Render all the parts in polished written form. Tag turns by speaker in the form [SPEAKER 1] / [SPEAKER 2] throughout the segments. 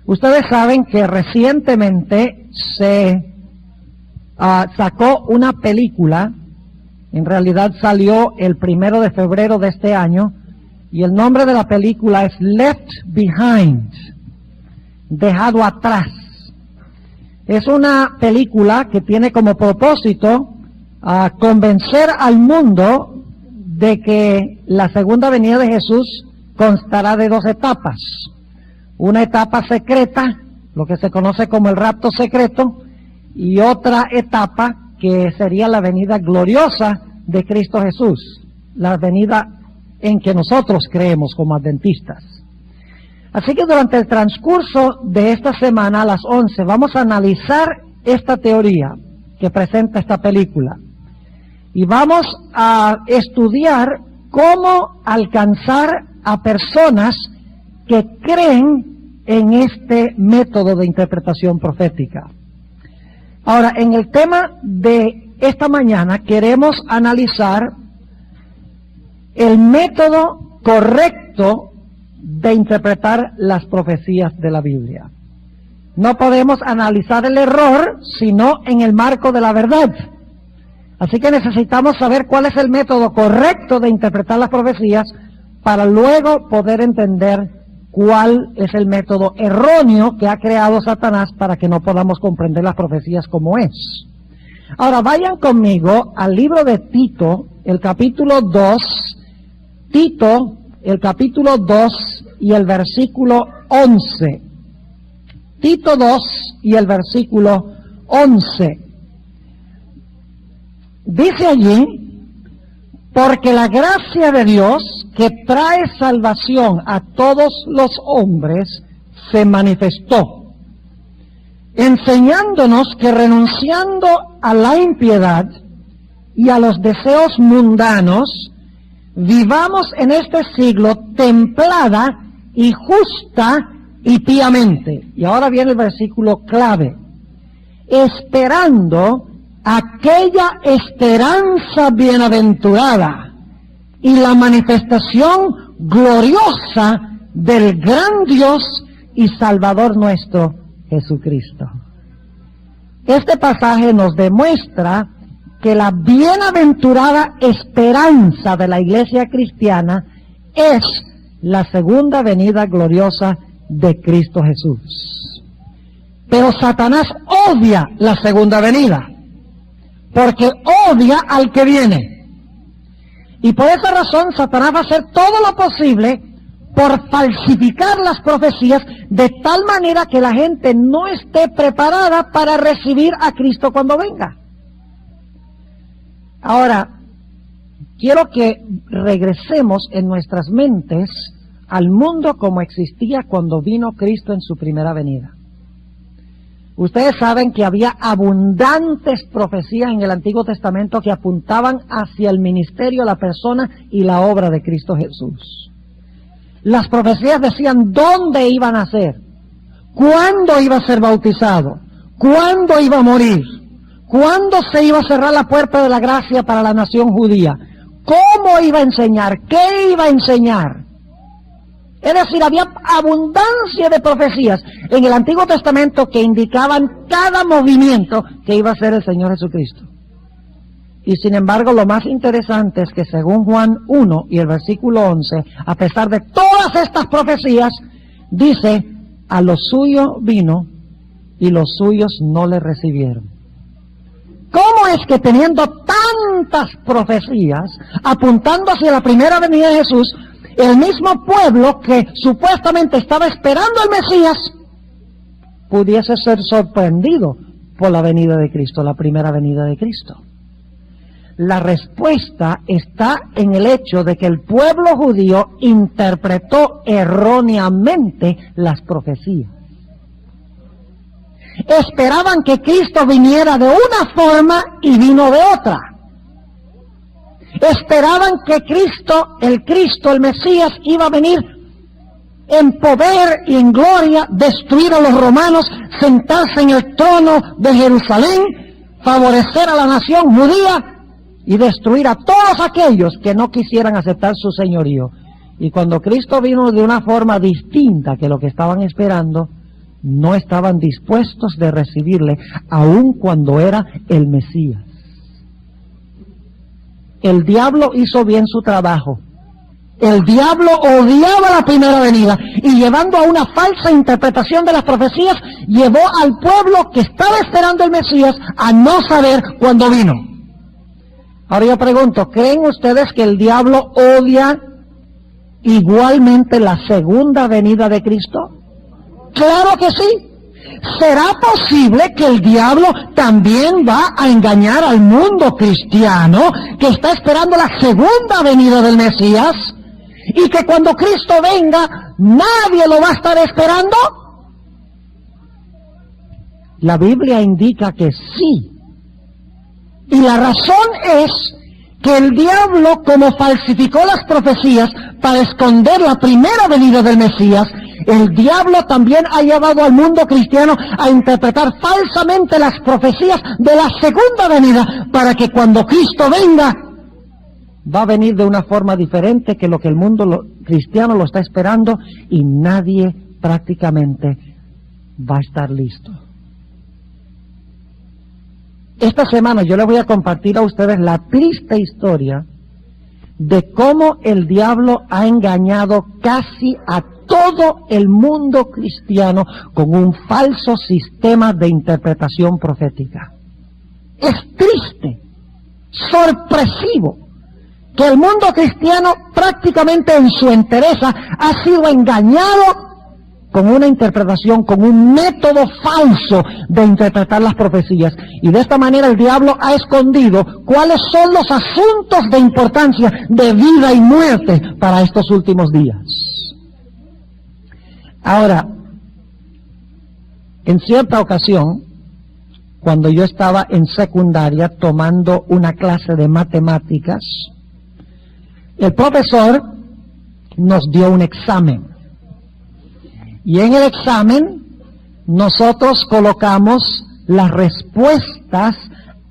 [SPEAKER 1] Ustedes saben que recientemente se sacó una película, en realidad salió el 1 de febrero de este año, y el nombre de la película es Left Behind, dejado atrás. Es una película que tiene como propósito convencer al mundo de que la segunda venida de Jesús constará de 2 etapas. Una etapa secreta, lo que se conoce como el rapto secreto, y otra etapa que sería la venida gloriosa de Cristo Jesús, la venida en que nosotros creemos como adventistas. Así que durante el transcurso de esta semana a las 11 vamos a analizar esta teoría que presenta esta película y vamos a estudiar cómo alcanzar a personas que creen en este método de interpretación profética. Ahora, en el tema de esta mañana queremos analizar el método correcto de interpretar las profecías de la Biblia. No podemos analizar el error sino en el marco de la verdad. Así que necesitamos saber cuál es el método correcto de interpretar las profecías para luego poder entender cuál es el método erróneo que ha creado Satanás para que no podamos comprender las profecías como es. Ahora vayan conmigo al libro de Tito, el capítulo 2, Tito, el capítulo 2 y el versículo 11. Tito 2 y el versículo 11. Dice allí: porque la gracia de Dios que trae salvación a todos los hombres se manifestó, enseñándonos que renunciando a la impiedad y a los deseos mundanos, vivamos en este siglo templada y justa y piamente. Y ahora viene el versículo clave: esperando aquella esperanza bienaventurada y la manifestación gloriosa del gran Dios y Salvador nuestro, Jesucristo. Este pasaje nos demuestra que la bienaventurada esperanza de la iglesia cristiana es la segunda venida gloriosa de Cristo Jesús. Pero Satanás odia la segunda venida, porque odia al que viene. Y por esa razón Satanás va a hacer todo lo posible por falsificar las profecías de tal manera que la gente no esté preparada para recibir a Cristo cuando venga. Ahora, quiero que regresemos en nuestras mentes al mundo como existía cuando vino Cristo en su primera venida. Ustedes saben que había abundantes profecías en el Antiguo Testamento que apuntaban hacia el ministerio, la persona y la obra de Cristo Jesús. Las profecías decían dónde iba a nacer, cuándo iba a ser bautizado, cuándo iba a morir, cuándo se iba a cerrar la puerta de la gracia para la nación judía, cómo iba a enseñar, qué iba a enseñar. Es decir, había abundancia de profecías en el Antiguo Testamento que indicaban cada movimiento que iba a hacer el Señor Jesucristo. Y sin embargo, lo más interesante es que según Juan 1 y el versículo 11, a pesar de todas estas profecías, dice: a lo suyo vino y los suyos no le recibieron. ¿Cómo es que teniendo tantas profecías apuntando hacia la primera venida de Jesús, el mismo pueblo que supuestamente estaba esperando al Mesías pudiese ser sorprendido por la venida de Cristo, la primera venida de Cristo? La respuesta está en el hecho de que el pueblo judío interpretó erróneamente las profecías. Esperaban que Cristo viniera de una forma y vino de otra. Esperaban que el Mesías, iba a venir en poder y en gloria, destruir a los romanos, sentarse en el trono de Jerusalén, favorecer a la nación judía y destruir a todos aquellos que no quisieran aceptar su señorío. Y cuando Cristo vino de una forma distinta que lo que estaban esperando, no estaban dispuestos de recibirle, aun cuando era el Mesías. El diablo hizo bien su trabajo. El diablo odiaba la primera venida y, llevando a una falsa interpretación de las profecías, llevó al pueblo que estaba esperando el Mesías a no saber cuándo vino. Ahora yo pregunto, ¿creen ustedes que el diablo odia igualmente la segunda venida de Cristo? ¡Claro que sí! ¿Será posible que el diablo también va a engañar al mundo cristiano que está esperando la segunda venida del Mesías? Y que cuando Cristo venga, nadie lo va a estar esperando. La Biblia indica que sí. Y la razón es que el diablo, como falsificó las profecías para esconder la primera venida del Mesías, el diablo también ha llevado al mundo cristiano a interpretar falsamente las profecías de la segunda venida, para que cuando Cristo venga, va a venir de una forma diferente que lo que el mundo cristiano lo está esperando, y nadie prácticamente va a estar listo. Esta semana yo les voy a compartir a ustedes la triste historia de cómo el diablo ha engañado casi a todo el mundo cristiano con un falso sistema de interpretación profética. Es triste, sorpresivo, que el mundo cristiano prácticamente en su entereza ha sido engañado con una interpretación, con un método falso de interpretar las profecías. Y de esta manera el diablo ha escondido cuáles son los asuntos de importancia de vida y muerte para estos últimos días. Ahora, en cierta ocasión, cuando yo estaba en secundaria tomando una clase de matemáticas, el profesor nos dio un examen. Y en el examen nosotros colocamos las respuestas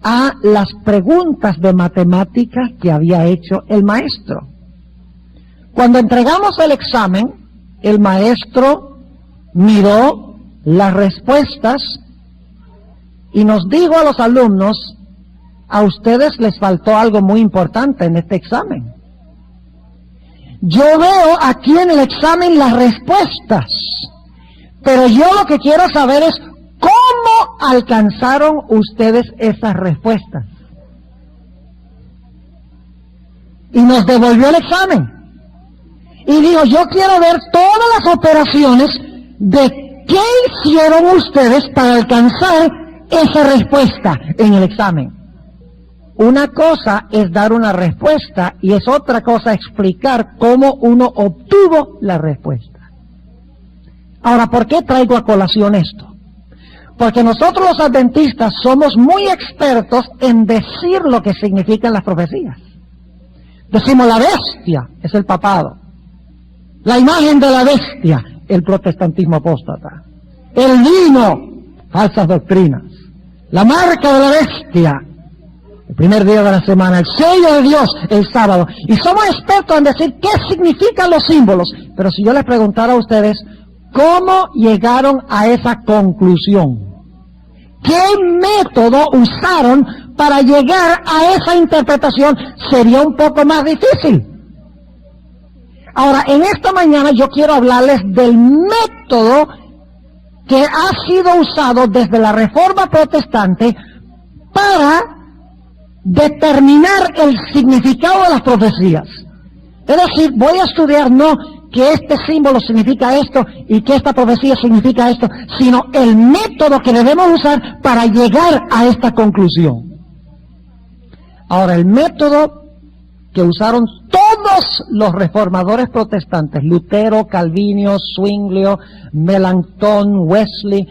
[SPEAKER 1] a las preguntas de matemáticas que había hecho el maestro. Cuando entregamos el examen, el maestro miró las respuestas y nos dijo a los alumnos: a ustedes les faltó algo muy importante en este examen. Yo veo aquí en el examen las respuestas, pero yo lo que quiero saber es cómo alcanzaron ustedes esas respuestas. Y nos devolvió el examen. Y dijo: yo quiero ver todas las operaciones de qué hicieron ustedes para alcanzar esa respuesta en el examen. Una cosa es dar una respuesta y es otra cosa explicar cómo uno obtuvo la respuesta. Ahora, ¿por qué traigo a colación esto? Porque nosotros los adventistas somos muy expertos en decir lo que significan las profecías. Decimos: la bestia es el papado, la imagen de la bestia, el protestantismo apóstata, el vino, falsas doctrinas, la marca de la bestia, el primer día de la semana, el sello de Dios, el sábado. Y somos expertos en decir qué significan los símbolos. Pero si yo les preguntara a ustedes, ¿cómo llegaron a esa conclusión? ¿Qué método usaron para llegar a esa interpretación? Sería un poco más difícil. Ahora, en esta mañana yo quiero hablarles del método que ha sido usado desde la Reforma Protestante para determinar el significado de las profecías. Es decir, voy a estudiar no que este símbolo significa esto y que esta profecía significa esto, sino el método que debemos usar para llegar a esta conclusión. Ahora, el método que usaron todos los reformadores protestantes, Lutero, Calvino, Zwinglio, Melanchthon, Wesley,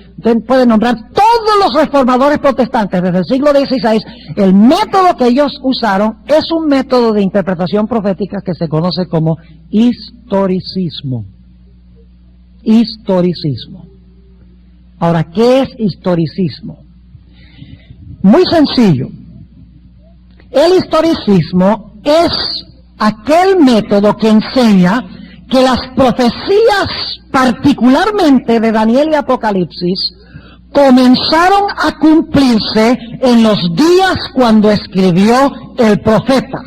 [SPEAKER 1] pueden nombrar todos los reformadores protestantes desde el siglo XVI, el método que ellos usaron es un método de interpretación profética que se conoce como historicismo. Historicismo. Ahora, ¿qué es historicismo? Muy sencillo. El historicismo es aquel método que enseña que las profecías, particularmente de Daniel y Apocalipsis, comenzaron a cumplirse en los días cuando escribió el profeta.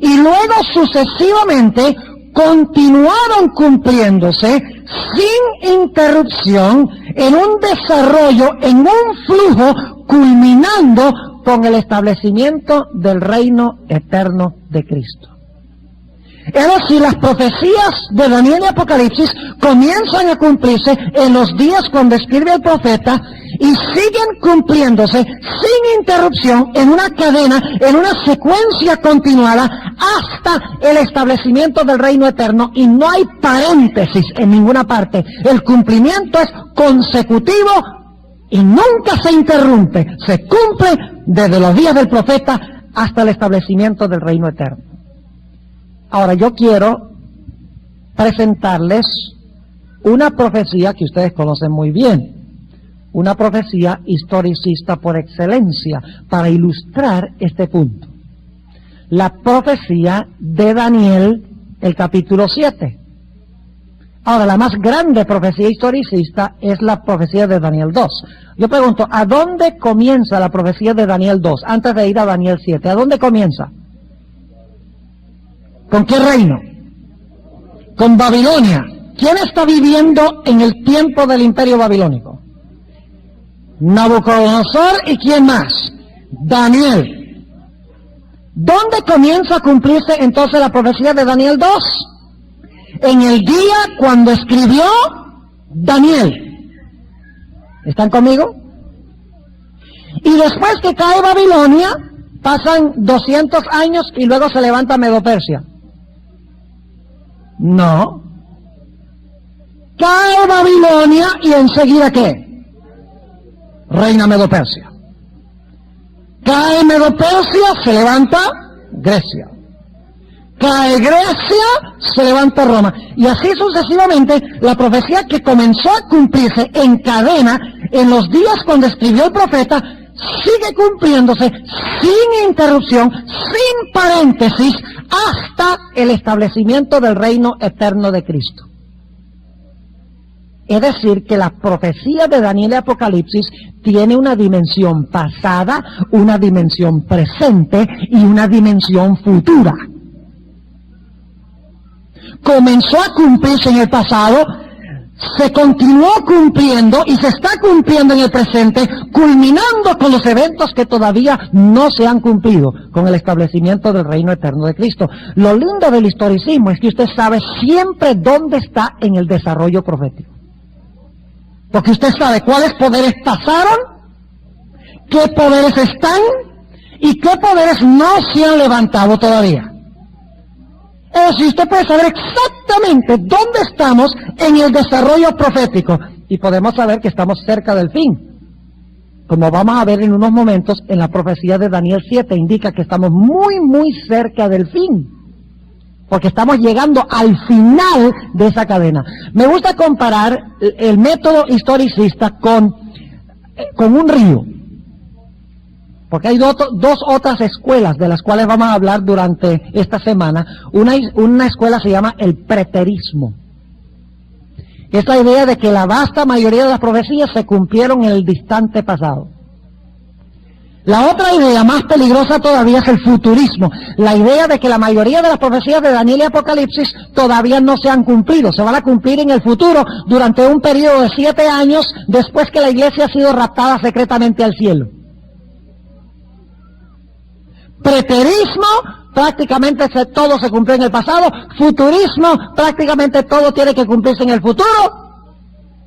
[SPEAKER 1] Y luego sucesivamente continuaron cumpliéndose sin interrupción en un desarrollo, en un flujo, culminando con el establecimiento del reino eterno de Cristo. Es decir, las profecías de Daniel y Apocalipsis comienzan a cumplirse en los días cuando escribe el profeta y siguen cumpliéndose sin interrupción en una cadena, en una secuencia continuada hasta el establecimiento del reino eterno, y no hay paréntesis en ninguna parte. El cumplimiento es consecutivo y nunca se interrumpe. Se cumple desde los días del profeta hasta el establecimiento del reino eterno. Ahora, yo quiero presentarles una profecía que ustedes conocen muy bien, una profecía historicista por excelencia, para ilustrar este punto. La profecía de Daniel, el capítulo 7. Ahora, la más grande profecía historicista es la profecía de Daniel 2. Yo pregunto, ¿a dónde comienza la profecía de Daniel 2? Antes de ir a Daniel 7, ¿a dónde comienza? ¿Con qué reino? Con Babilonia. ¿Quién está viviendo en el tiempo del imperio babilónico? Nabucodonosor. ¿Y quién más? Daniel. ¿Dónde comienza a cumplirse entonces la profecía de Daniel 2? En el día cuando escribió Daniel. ¿Están conmigo? Y después que cae Babilonia, pasan 200 años y luego se levanta Medo-Persia. No. Cae Babilonia y enseguida ¿qué? Reina Medo-Persia. Cae Medo-Persia, se levanta Grecia. Cae Grecia, se levanta Roma. Y así sucesivamente, la profecía que comenzó a cumplirse en cadena en los días cuando escribió el profeta, sigue cumpliéndose sin interrupción, sin paréntesis, hasta el establecimiento del reino eterno de Cristo. Es decir, que la profecía de Daniel y Apocalipsis tiene una dimensión pasada, una dimensión presente y una dimensión futura. Comenzó a cumplirse en el pasado, se continuó cumpliendo y se está cumpliendo en el presente, culminando con los eventos que todavía no se han cumplido con el establecimiento del reino eterno de Cristo. Lo lindo del historicismo es que usted sabe siempre dónde está en el desarrollo profético. Porque usted sabe cuáles poderes pasaron, qué poderes están y qué poderes no se han levantado todavía. Es decir, usted puede saber exactamente dónde estamos en el desarrollo profético y podemos saber que estamos cerca del fin. Como vamos a ver en unos momentos, en la profecía de Daniel 7 indica que estamos muy, muy cerca del fin, porque estamos llegando al final de esa cadena. Me gusta comparar el método historicista con un río. Porque hay dos otras escuelas de las cuales vamos a hablar durante esta semana. Una escuela se llama el preterismo. Es la idea de que la vasta mayoría de las profecías se cumplieron en el distante pasado. La otra idea, más peligrosa todavía, es el futurismo. La idea de que la mayoría de las profecías de Daniel y Apocalipsis todavía no se han cumplido. Se van a cumplir en el futuro durante un periodo de 7 años después que la iglesia ha sido raptada secretamente al cielo. Preterismo, prácticamente todo se cumplió en el pasado. Futurismo, prácticamente todo tiene que cumplirse en el futuro.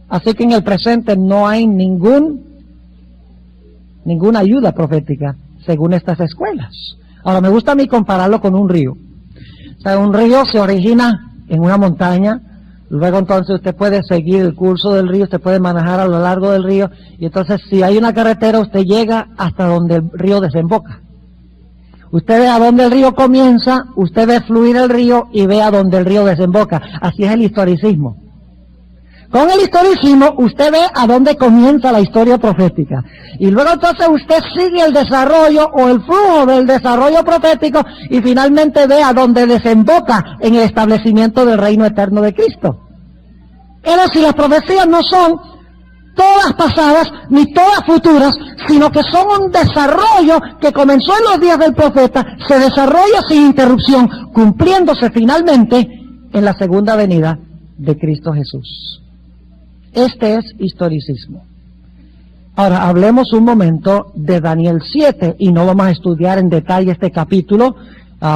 [SPEAKER 1] Así que en el presente no hay ninguna ayuda profética, según estas escuelas. Ahora, me gusta a mí compararlo con un río. O sea, un río se origina en una montaña, luego entonces usted puede seguir el curso del río, usted puede manejar a lo largo del río, y entonces si hay una carretera, usted llega hasta donde el río desemboca. Usted ve a dónde el río comienza, usted ve fluir el río y ve a dónde el río desemboca. Así es el historicismo. Con el historicismo usted ve a dónde comienza la historia profética. Y luego entonces usted sigue el desarrollo o el flujo del desarrollo profético y finalmente ve a dónde desemboca en el establecimiento del reino eterno de Cristo. Es decir, las profecías no son todas pasadas ni todas futuras, sino que son un desarrollo que comenzó en los días del profeta, se desarrolla sin interrupción, cumpliéndose finalmente en la segunda venida de Cristo Jesús. Este es historicismo. Ahora, hablemos un momento de Daniel 7, y no vamos a estudiar en detalle este capítulo.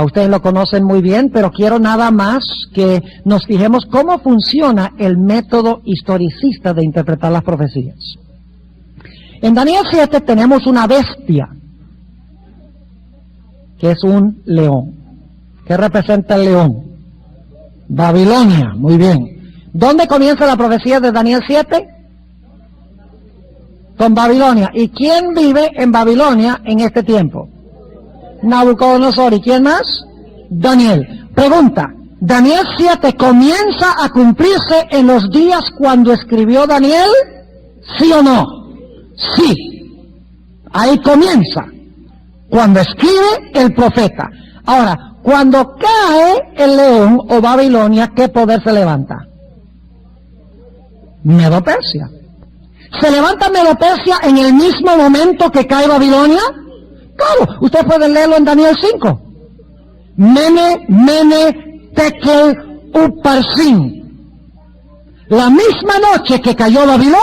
[SPEAKER 1] Ustedes lo conocen muy bien, pero quiero nada más que nos fijemos cómo funciona el método historicista de interpretar las profecías. En Daniel 7 tenemos una bestia, que es un león. ¿Qué representa el león? Babilonia, muy bien. ¿Dónde comienza la profecía de Daniel 7? Con Babilonia. ¿Y quién vive en Babilonia en este tiempo? Nabucodonosor. ¿Y quién más? Daniel. Pregunta, ¿Daniel 7 comienza a cumplirse en los días cuando escribió Daniel? ¿Sí o no? Sí. Ahí comienza, cuando escribe el profeta. Ahora, cuando cae el león o Babilonia, ¿qué poder se levanta? Medo-Persia. ¿Se levanta Medo-Persia en el mismo momento que cae Babilonia? Claro, usted puede leerlo en Daniel 5. Mene, Tekel, Uparsin. La misma noche que cayó Babilonia,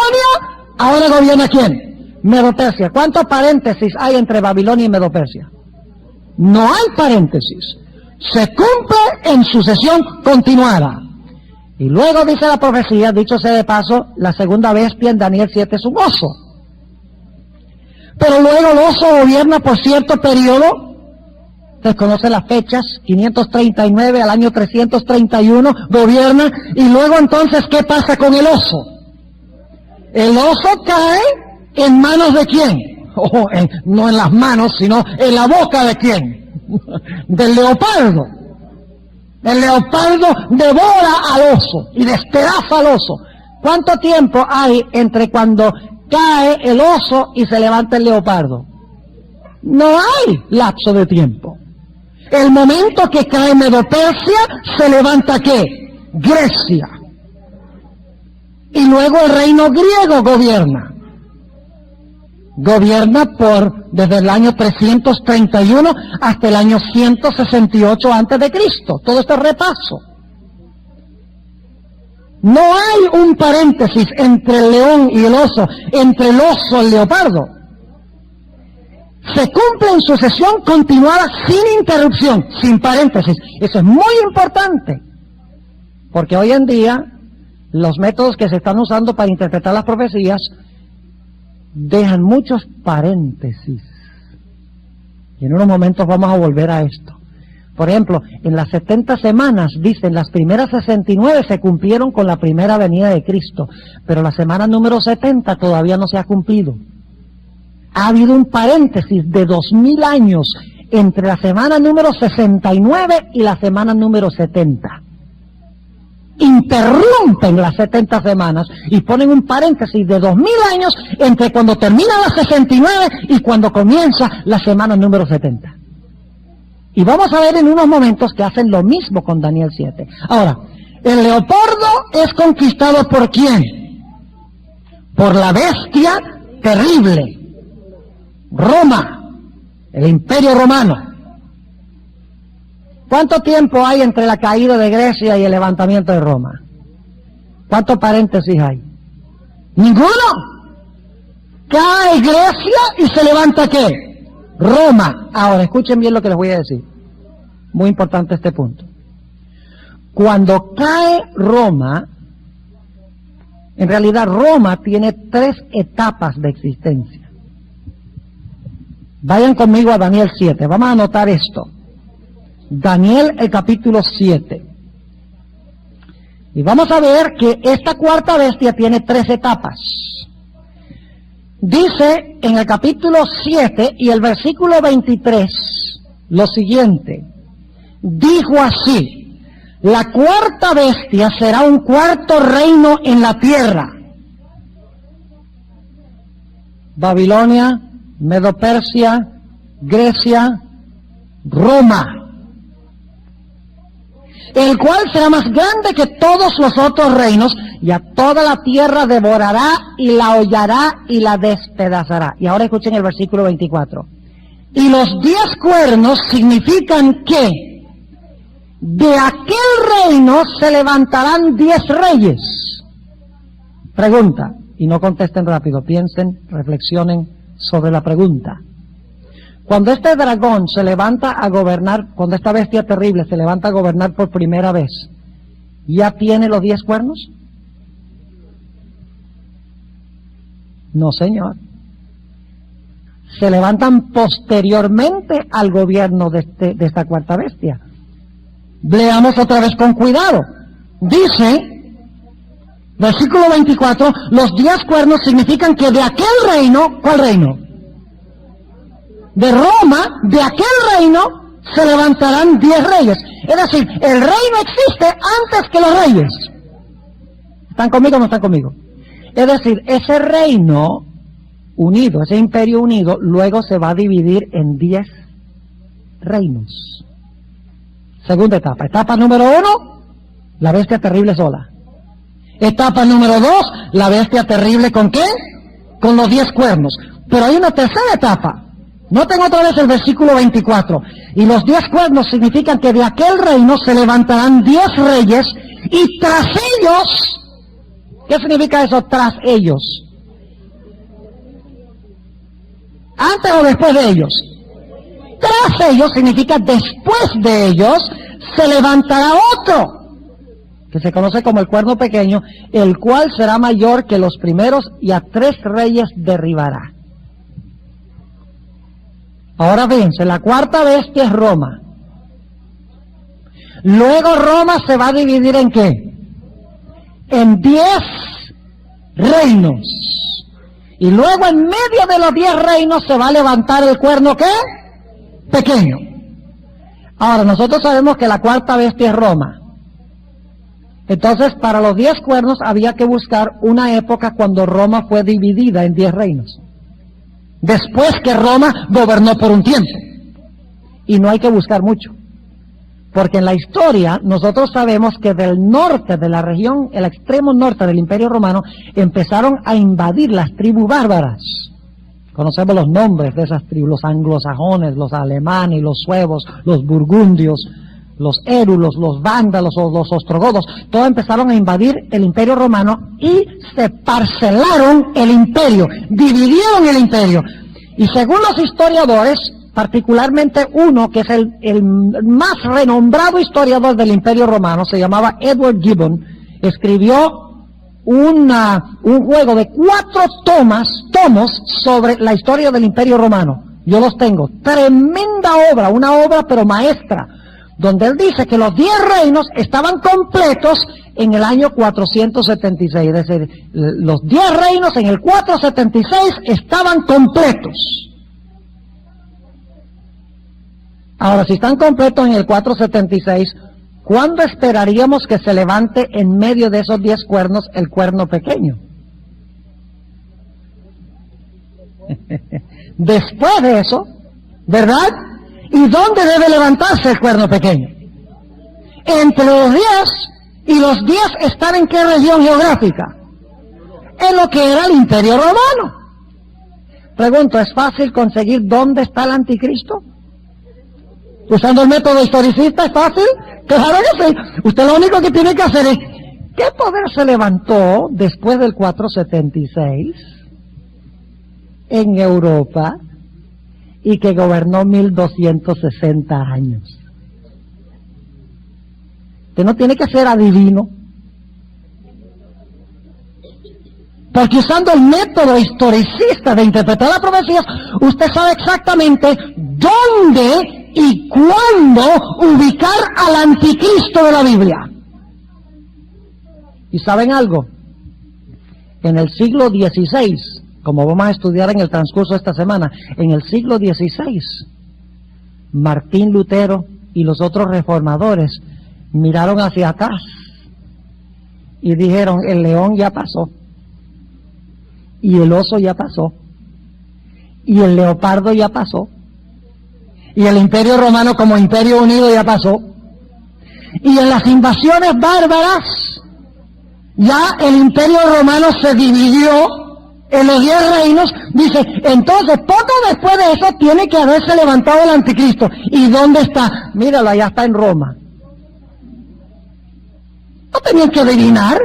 [SPEAKER 1] ahora gobierna ¿quién? Medo-Persia. ¿Cuántos paréntesis hay entre Babilonia y Medo-Persia? No hay paréntesis. Se cumple en sucesión continuada. Y luego dice la profecía, dicho sea de paso, la segunda bestia en Daniel 7 es un oso. Pero luego el oso gobierna por cierto periodo, ustedes conocen las fechas, 539 al año 331, gobierna, y luego entonces, ¿qué pasa con el oso? El oso cae en manos de quién? No en las manos, sino en la boca de quién? Del leopardo. El leopardo devora al oso y despedaza al oso. ¿Cuánto tiempo hay entre cuando cae el oso y se levanta el leopardo? No hay lapso de tiempo. El momento que cae Medo-Persia, se levanta ¿qué? Grecia. Y luego el reino griego gobierna. Gobierna desde el año 331 hasta el año 168 antes de Cristo. Todo este repaso. No hay un paréntesis entre el león y el oso, entre el oso y el leopardo. Se cumple en sucesión continuada sin interrupción, sin paréntesis. Eso es muy importante, porque hoy en día los métodos que se están usando para interpretar las profecías dejan muchos paréntesis. Y en unos momentos vamos a volver a esto. Por ejemplo, en las 70 semanas, dicen, las primeras 69 se cumplieron con la primera venida de Cristo, pero la semana número 70 todavía no se ha cumplido. Ha habido un paréntesis de 2000 años entre la semana número 69 y la semana número 70. Interrumpen las 70 semanas y ponen un paréntesis de 2000 años entre cuando termina la 69 y cuando comienza la semana número 70. Y vamos a ver en unos momentos que hacen lo mismo con Daniel 7. Ahora, el leopardo es conquistado ¿por quién? Por la bestia terrible, Roma, el imperio romano. ¿Cuánto tiempo hay entre la caída de Grecia y el levantamiento de Roma? ¿Cuántos paréntesis hay? ¡Ninguno! Cae Grecia y se levanta ¿qué? Roma. Ahora, escuchen bien lo que les voy a decir. Muy importante este punto. Cuando cae Roma, en realidad Roma tiene 3 etapas de existencia. Vayan conmigo a Daniel 7. Vamos a anotar esto. Daniel, el capítulo 7. Y vamos a ver que esta cuarta bestia tiene 3 etapas. Dice en el capítulo 7 y el versículo 23 lo siguiente. Dijo así: La cuarta bestia será un cuarto reino en la tierra. Babilonia, Medo-Persia, Grecia, Roma, el cual será más grande que todos los otros reinos, y a toda la tierra devorará y la hollará y la despedazará. Y ahora escuchen el versículo 24. Y los 10 cuernos significan que de aquel reino se levantarán 10 reyes. Pregunta, y no contesten rápido, piensen, reflexionen sobre la pregunta. Cuando este dragón se levanta a gobernar, cuando esta bestia terrible se levanta a gobernar por primera vez, ¿ya tiene los 10 cuernos? No, señor. Se levantan posteriormente al gobierno de esta cuarta bestia. Leamos otra vez con cuidado. Dice, versículo 24, los 10 cuernos significan que de aquel reino, ¿cuál reino? De Roma, de aquel reino, se levantarán 10 reyes. Es decir, el reino existe antes que los reyes. ¿Están conmigo o no están conmigo? Es decir, ese reino unido, ese imperio unido, luego se va a dividir en 10 reinos. Segunda etapa. Etapa número 1, la bestia terrible sola. Etapa número 2, la bestia terrible ¿con qué? Con los 10 cuernos. Pero hay una tercera etapa. Noten otra vez el versículo 24. Y los 10 cuernos significan que de aquel reino se levantarán 10 reyes, y tras ellos, ¿qué significa eso? Tras ellos. ¿Antes o después de ellos? Tras ellos significa después de ellos se levantará otro, que se conoce como el cuerno pequeño, el cual será mayor que los primeros, y a 3 reyes derribará. Ahora fíjense, la cuarta bestia es Roma. Luego Roma se va a dividir ¿en qué? En 10 reinos. Y luego en medio de los 10 reinos se va a levantar el cuerno ¿qué? Pequeño. Ahora, nosotros sabemos que la cuarta bestia es Roma. Entonces, para los 10 cuernos había que buscar una época cuando Roma fue dividida en 10 reinos. Después que Roma gobernó por un tiempo. Y no hay que buscar mucho. Porque en la historia nosotros sabemos que del norte de la región, el extremo norte del Imperio Romano, empezaron a invadir las tribus bárbaras. Conocemos los nombres de esas tribus, los anglosajones, los alemanes, los suevos, los burgundios, los érulos, los vándalos o los ostrogodos. Todos empezaron a invadir el Imperio Romano y se parcelaron el imperio, dividieron el imperio. Y según los historiadores, particularmente uno que es el más renombrado historiador del Imperio Romano, se llamaba Edward Gibbon, escribió un juego de 4 tomos sobre la historia del Imperio Romano. Yo los tengo. Tremenda obra, una obra pero maestra, donde él dice que los 10 reinos estaban completos en el año 476. Es decir, los 10 reinos en el 476 estaban completos. Ahora, si están completos en el 476, ¿cuándo esperaríamos que se levante en medio de esos 10 cuernos el cuerno pequeño? Después de eso, ¿verdad? ¿Y dónde debe levantarse el cuerno pequeño? Entre los 10, y los 10 están ¿en qué región geográfica? En lo que era el Imperio Romano. Pregunto, ¿es fácil conseguir dónde está el anticristo? Usando el método historicista, ¿es fácil? Claro que sí. Usted lo único que tiene que hacer es, ¿qué poder se levantó después del 476 en Europa y que gobernó 1260 años? Usted no tiene que ser adivino, porque usando el método historicista de interpretar las profecías, usted sabe exactamente dónde y cuándo ubicar al anticristo de la Biblia. ¿Y saben algo? En el siglo XVI, como vamos a estudiar en el transcurso de esta semana, en el siglo XVI, Martín Lutero y los otros reformadores miraron hacia atrás y dijeron, el león ya pasó, y el oso ya pasó, y el leopardo ya pasó, y el Imperio Romano como Imperio Unido ya pasó, y en las invasiones bárbaras ya el Imperio Romano se dividió en los 10 reinos. Dice, entonces poco después de eso tiene que haberse levantado el anticristo. ¿Y dónde está? Míralo, allá está en Roma. No tenían que adivinar.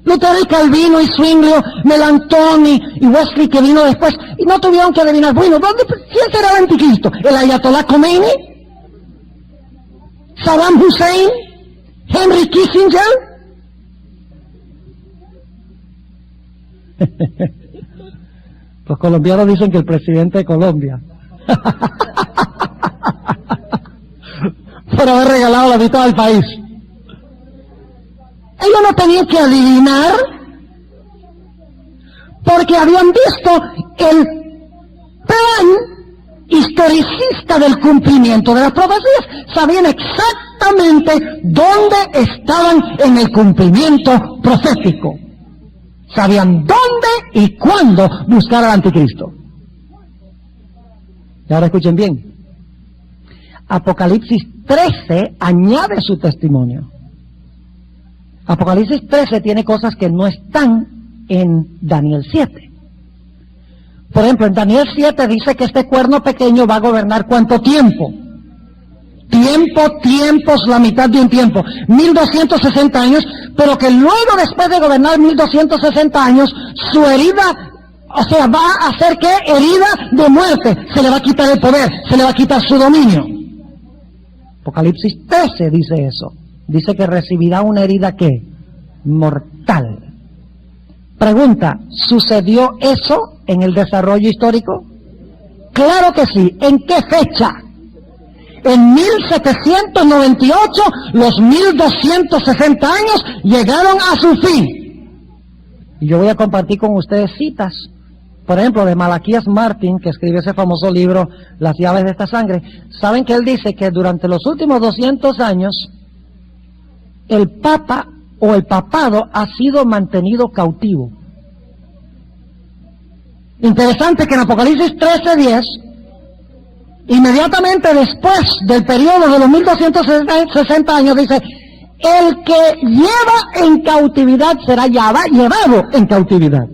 [SPEAKER 1] Lutero y Calvino y Zwinglio, Melanchthon y Wesley, que vino después, y no tuvieron que adivinar. Bueno, ¿quién será el anticristo? ¿El Ayatollah Khomeini? ¿Saddam Hussein? ¿Henry Kissinger? Los colombianos dicen que el presidente de Colombia por haber regalado la mitad del país. Ellos no tenían que adivinar, porque habían visto el plan historicista del cumplimiento de las profecías. Sabían exactamente dónde estaban en el cumplimiento profético. Sabían dónde y cuándo buscar al anticristo. Y ahora escuchen bien. Apocalipsis 13 añade su testimonio. Apocalipsis 13 tiene cosas que no están en Daniel 7. Por ejemplo, en Daniel 7 dice que este cuerno pequeño va a gobernar ¿cuánto tiempo? Tiempos, la mitad de un tiempo, 1260 años, pero que luego después de gobernar 1260 años, su herida, o sea, va a hacer ¿qué? Herida de muerte, se le va a quitar el poder, se le va a quitar su dominio. Apocalipsis 13 dice eso, dice que recibirá una herida ¿qué? Mortal. Pregunta, ¿sucedió eso en el desarrollo histórico? Claro que sí. ¿En qué fecha? En 1798, los 1260 años llegaron a su fin. Y yo voy a compartir con ustedes citas, por ejemplo, de Malaquías Martin, que escribió ese famoso libro, Las llaves de esta sangre. Saben que él dice que durante los últimos 200 años, el Papa o el papado ha sido mantenido cautivo. Interesante que en Apocalipsis 13:10, inmediatamente después del periodo de los 1260 años, dice, el que lleva en cautividad será llevado en cautividad.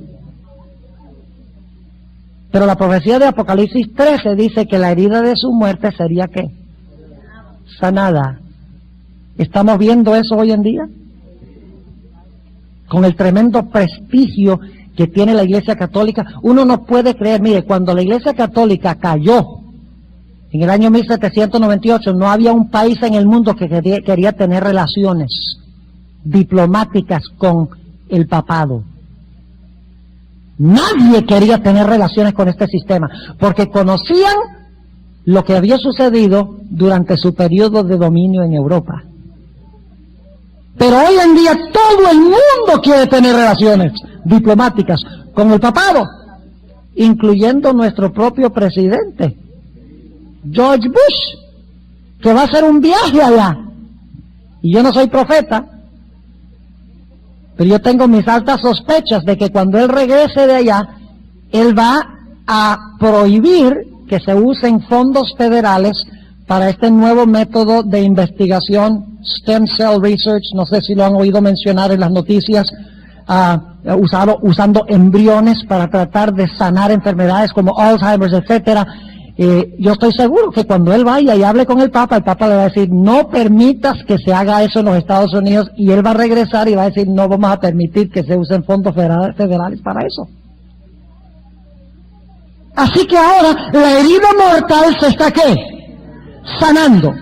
[SPEAKER 1] Pero la profecía de Apocalipsis 13 dice que la herida de su muerte sería ¿qué? Sanada. ¿Estamos viendo eso hoy en día? Con el tremendo prestigio que tiene la Iglesia Católica, uno no puede creer. Mire, cuando la Iglesia Católica cayó en el año 1798, no había un país en el mundo que quería tener relaciones diplomáticas con el papado. Nadie quería tener relaciones con este sistema, porque conocían lo que había sucedido durante su periodo de dominio en Europa. Pero hoy en día todo el mundo quiere tener relaciones diplomáticas con el papado, incluyendo nuestro propio presidente, George Bush, que va a hacer un viaje allá. Y yo no soy profeta, pero yo tengo mis altas sospechas de que cuando él regrese de allá, él va a prohibir que se usen fondos federales para este nuevo método de investigación, Stem Cell Research. No sé si lo han oído mencionar en las noticias, usando embriones para tratar de sanar enfermedades como Alzheimer's, etcétera. Yo estoy seguro que cuando él vaya y hable con el Papa le va a decir, no permitas que se haga eso en los Estados Unidos, y él va a regresar y va a decir, no vamos a permitir que se usen fondos federales para eso. Así que ahora la herida mortal se está ¿qué? Sanando.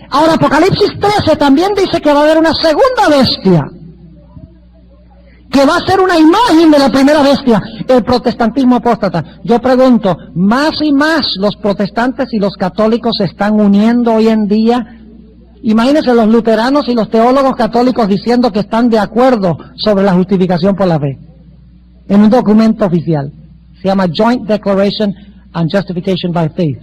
[SPEAKER 1] Ahora Apocalipsis 13 también dice que va a haber una segunda bestia, que va a ser una imagen de la primera bestia, el protestantismo apóstata. Yo pregunto, más y más los protestantes y los católicos se están uniendo hoy en día. Imagínense los luteranos y los teólogos católicos diciendo que están de acuerdo sobre la justificación por la fe, en un documento oficial. Se llama Joint Declaration on Justification by Faith.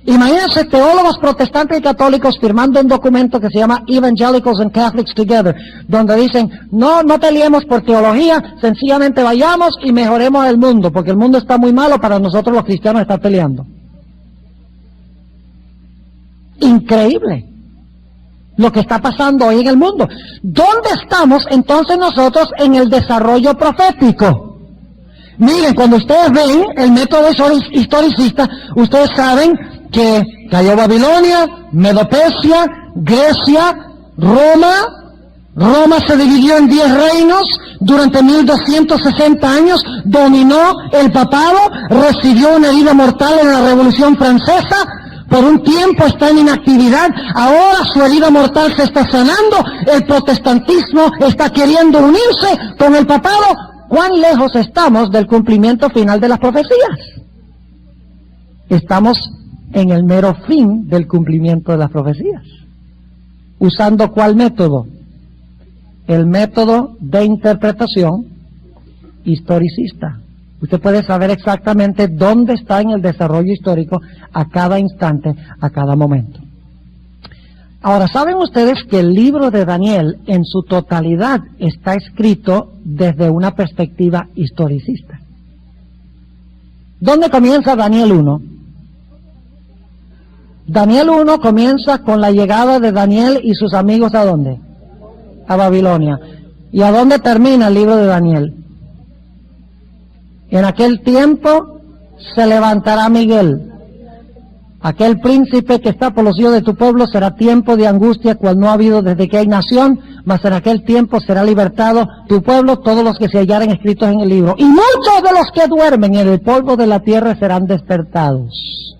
[SPEAKER 1] Imagínense teólogos protestantes y católicos firmando un documento que se llama Evangelicals and Catholics Together, donde dicen, no peleemos por teología, sencillamente vayamos y mejoremos el mundo, porque el mundo está muy malo para nosotros los cristianos estar peleando. Increíble lo que está pasando hoy en el mundo. ¿Dónde estamos entonces nosotros en el desarrollo profético? Miren, cuando ustedes ven el método historicista, ustedes saben que cayó Babilonia, Medo-Persia, Grecia, Roma. Roma se dividió en 10 reinos durante 1260 años, dominó el papado, recibió una herida mortal en la Revolución Francesa, por un tiempo está en inactividad, ahora su herida mortal se está sanando, el protestantismo está queriendo unirse con el papado. ¿Cuán lejos estamos del cumplimiento final de las profecías? Estamos en el mero fin del cumplimiento de las profecías. ¿Usando cuál método? El método de interpretación historicista. Usted puede saber exactamente dónde está en el desarrollo histórico a cada instante, a cada momento. Ahora, ¿saben ustedes que el libro de Daniel en su totalidad está escrito desde una perspectiva historicista? ¿Dónde comienza Daniel 1? Daniel 1 comienza con la llegada de Daniel y sus amigos ¿a dónde? A Babilonia. ¿Y a dónde termina el libro de Daniel? En aquel tiempo se levantará Miguel, aquel príncipe que está por los hijos de tu pueblo. Será tiempo de angustia cual no ha habido desde que hay nación, mas en aquel tiempo será libertado tu pueblo, todos los que se hallaren escritos en el libro. Y muchos de los que duermen en el polvo de la tierra serán despertados.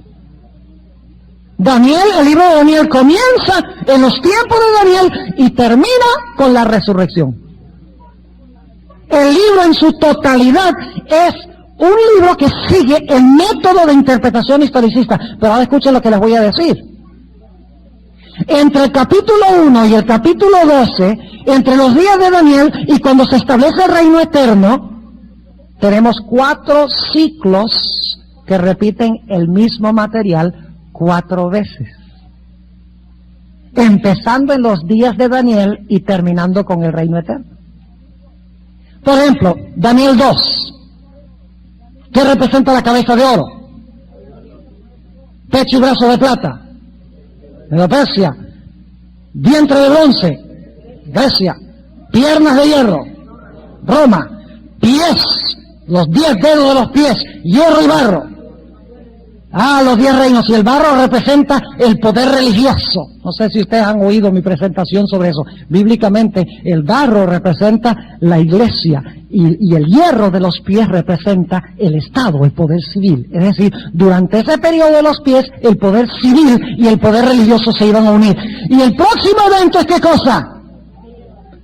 [SPEAKER 1] Daniel, el libro de Daniel comienza en los tiempos de Daniel y termina con la resurrección. El libro en su totalidad es un libro que sigue el método de interpretación historicista. Pero ahora escuchen lo que les voy a decir. Entre el capítulo 1 y el capítulo 12, entre los días de Daniel y cuando se establece el reino eterno, tenemos 4 ciclos que repiten el mismo material 4 veces. Empezando en los días de Daniel y terminando con el reino eterno. Por ejemplo, Daniel 2. ¿Qué representa la cabeza de oro? Pecho y brazo de plata. Medo-Persia. Vientre de bronce. Grecia. Piernas de hierro. Roma. Pies. Los 10 dedos de los pies. Hierro y barro. Los 10 reinos. Y el barro representa el poder religioso. No sé si ustedes han oído mi presentación sobre eso. Bíblicamente, el barro representa la iglesia y el hierro de los pies representa el Estado, el poder civil. Es decir, durante ese periodo de los pies, el poder civil y el poder religioso se iban a unir. Y el próximo evento es ¿qué cosa?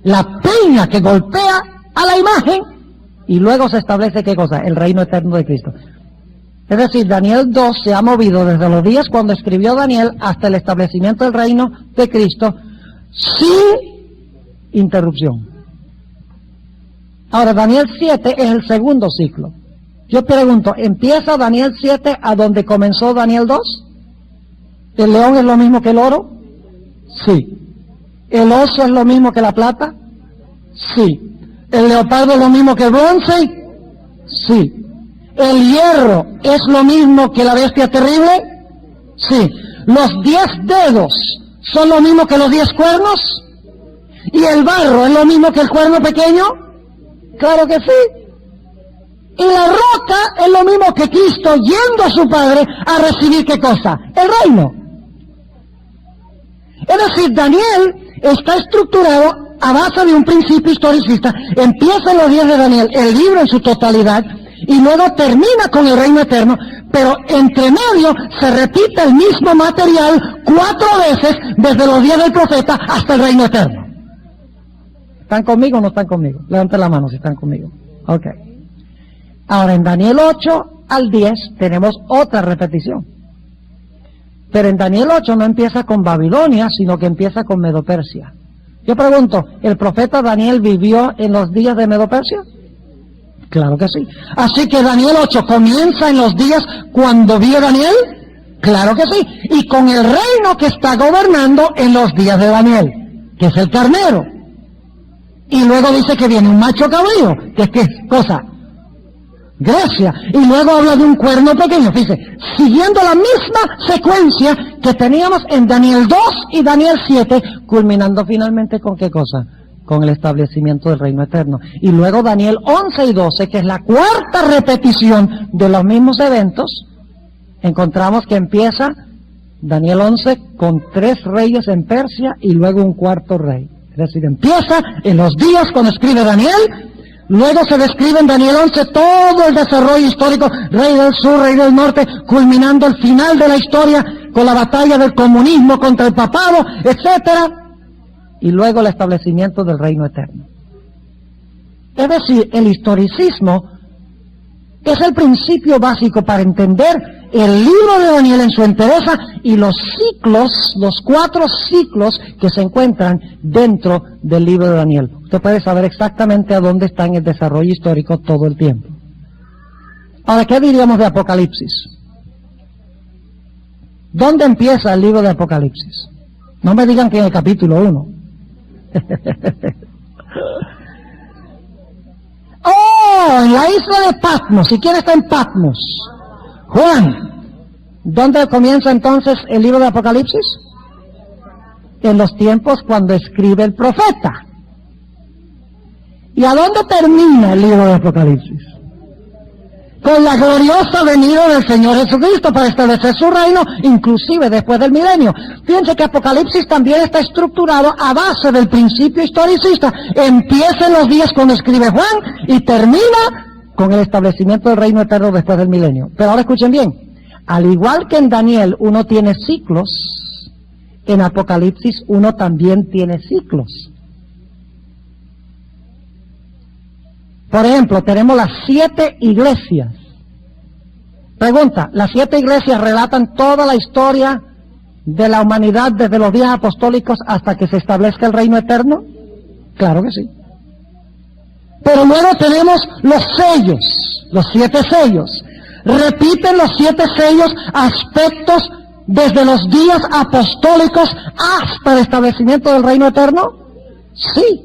[SPEAKER 1] La peña que golpea a la imagen y luego se establece ¿qué cosa? El reino eterno de Cristo. Es decir, Daniel 2 se ha movido desde los días cuando escribió Daniel hasta el establecimiento del reino de Cristo sin interrupción. Ahora, Daniel 7 es el segundo ciclo. Yo pregunto, ¿empieza Daniel 7 a donde comenzó Daniel 2? ¿El león es lo mismo que el oro? Sí. ¿El oso es lo mismo que la plata? Sí. ¿El leopardo es lo mismo que el bronce? Sí. ¿El hierro es lo mismo que la bestia terrible? Sí. ¿Los 10 dedos son lo mismo que los 10 cuernos? ¿Y el barro es lo mismo que el cuerno pequeño? Claro que sí. Y la roca es lo mismo que Cristo yendo a su Padre a recibir ¿qué cosa? El reino. Es decir, Daniel está estructurado a base de un principio historicista. Empieza en los días de Daniel, el libro en su totalidad, y luego termina con el reino eterno, pero entre medio se repite el mismo material 4 veces desde los días del profeta hasta el reino eterno. ¿Están conmigo o no están conmigo? Levanten la mano si están conmigo. Ok. Ahora en Daniel 8 al 10 tenemos otra repetición. Pero en Daniel 8 no empieza con Babilonia, sino que empieza con Medo-Persia. Yo pregunto, ¿el profeta Daniel vivió en los días de Medo-Persia? Claro que sí. Así que Daniel 8 comienza en los días cuando vio Daniel Claro que sí. Y con el reino que está gobernando en los días de Daniel, que es el carnero. Y luego dice que viene un macho cabrío, que es ¿qué cosa? Grecia. Y luego habla de un cuerno pequeño. Fíjese, siguiendo la misma secuencia que teníamos en Daniel 2 y Daniel 7, culminando finalmente con ¿qué cosa? Con el establecimiento del reino eterno. Y luego Daniel 11 y 12, que es la cuarta repetición de los mismos eventos, encontramos que empieza Daniel 11 con 3 reyes en Persia y luego un cuarto rey. Es decir, empieza en los días cuando escribe Daniel, luego se describe en Daniel 11 todo el desarrollo histórico, rey del sur, rey del norte, culminando el final de la historia con la batalla del comunismo contra el papado, etcétera, y luego el establecimiento del reino eterno. Es decir, el historicismo es el principio básico para entender el libro de Daniel en su entereza y los ciclos, los 4 ciclos que se encuentran dentro del libro de Daniel. Usted puede saber exactamente a dónde está en el desarrollo histórico todo el tiempo. Ahora, ¿qué diríamos de Apocalipsis? ¿Dónde empieza el libro de Apocalipsis? No me digan que en el capítulo 1. ¡Oh! En la isla de Patmos. ¿Y quién está en Patmos? Juan. ¿Dónde comienza entonces el libro de Apocalipsis? En los tiempos cuando escribe el profeta. ¿Y a dónde termina el libro de Apocalipsis? Con la gloriosa venida del Señor Jesucristo para establecer su reino, inclusive después del milenio. Fíjense que Apocalipsis también está estructurado a base del principio historicista. Empieza en los días cuando escribe Juan y termina con el establecimiento del reino eterno después del milenio. Pero ahora escuchen bien, al igual que en Daniel uno tiene ciclos, en Apocalipsis uno también tiene ciclos. Por ejemplo, tenemos las 7 iglesias. Pregunta, ¿las 7 iglesias relatan toda la historia de la humanidad desde los días apostólicos hasta que se establezca el reino eterno? Claro que sí. Pero luego tenemos los sellos, los 7 sellos. ¿Repiten los 7 sellos aspectos desde los días apostólicos hasta el establecimiento del reino eterno? Sí.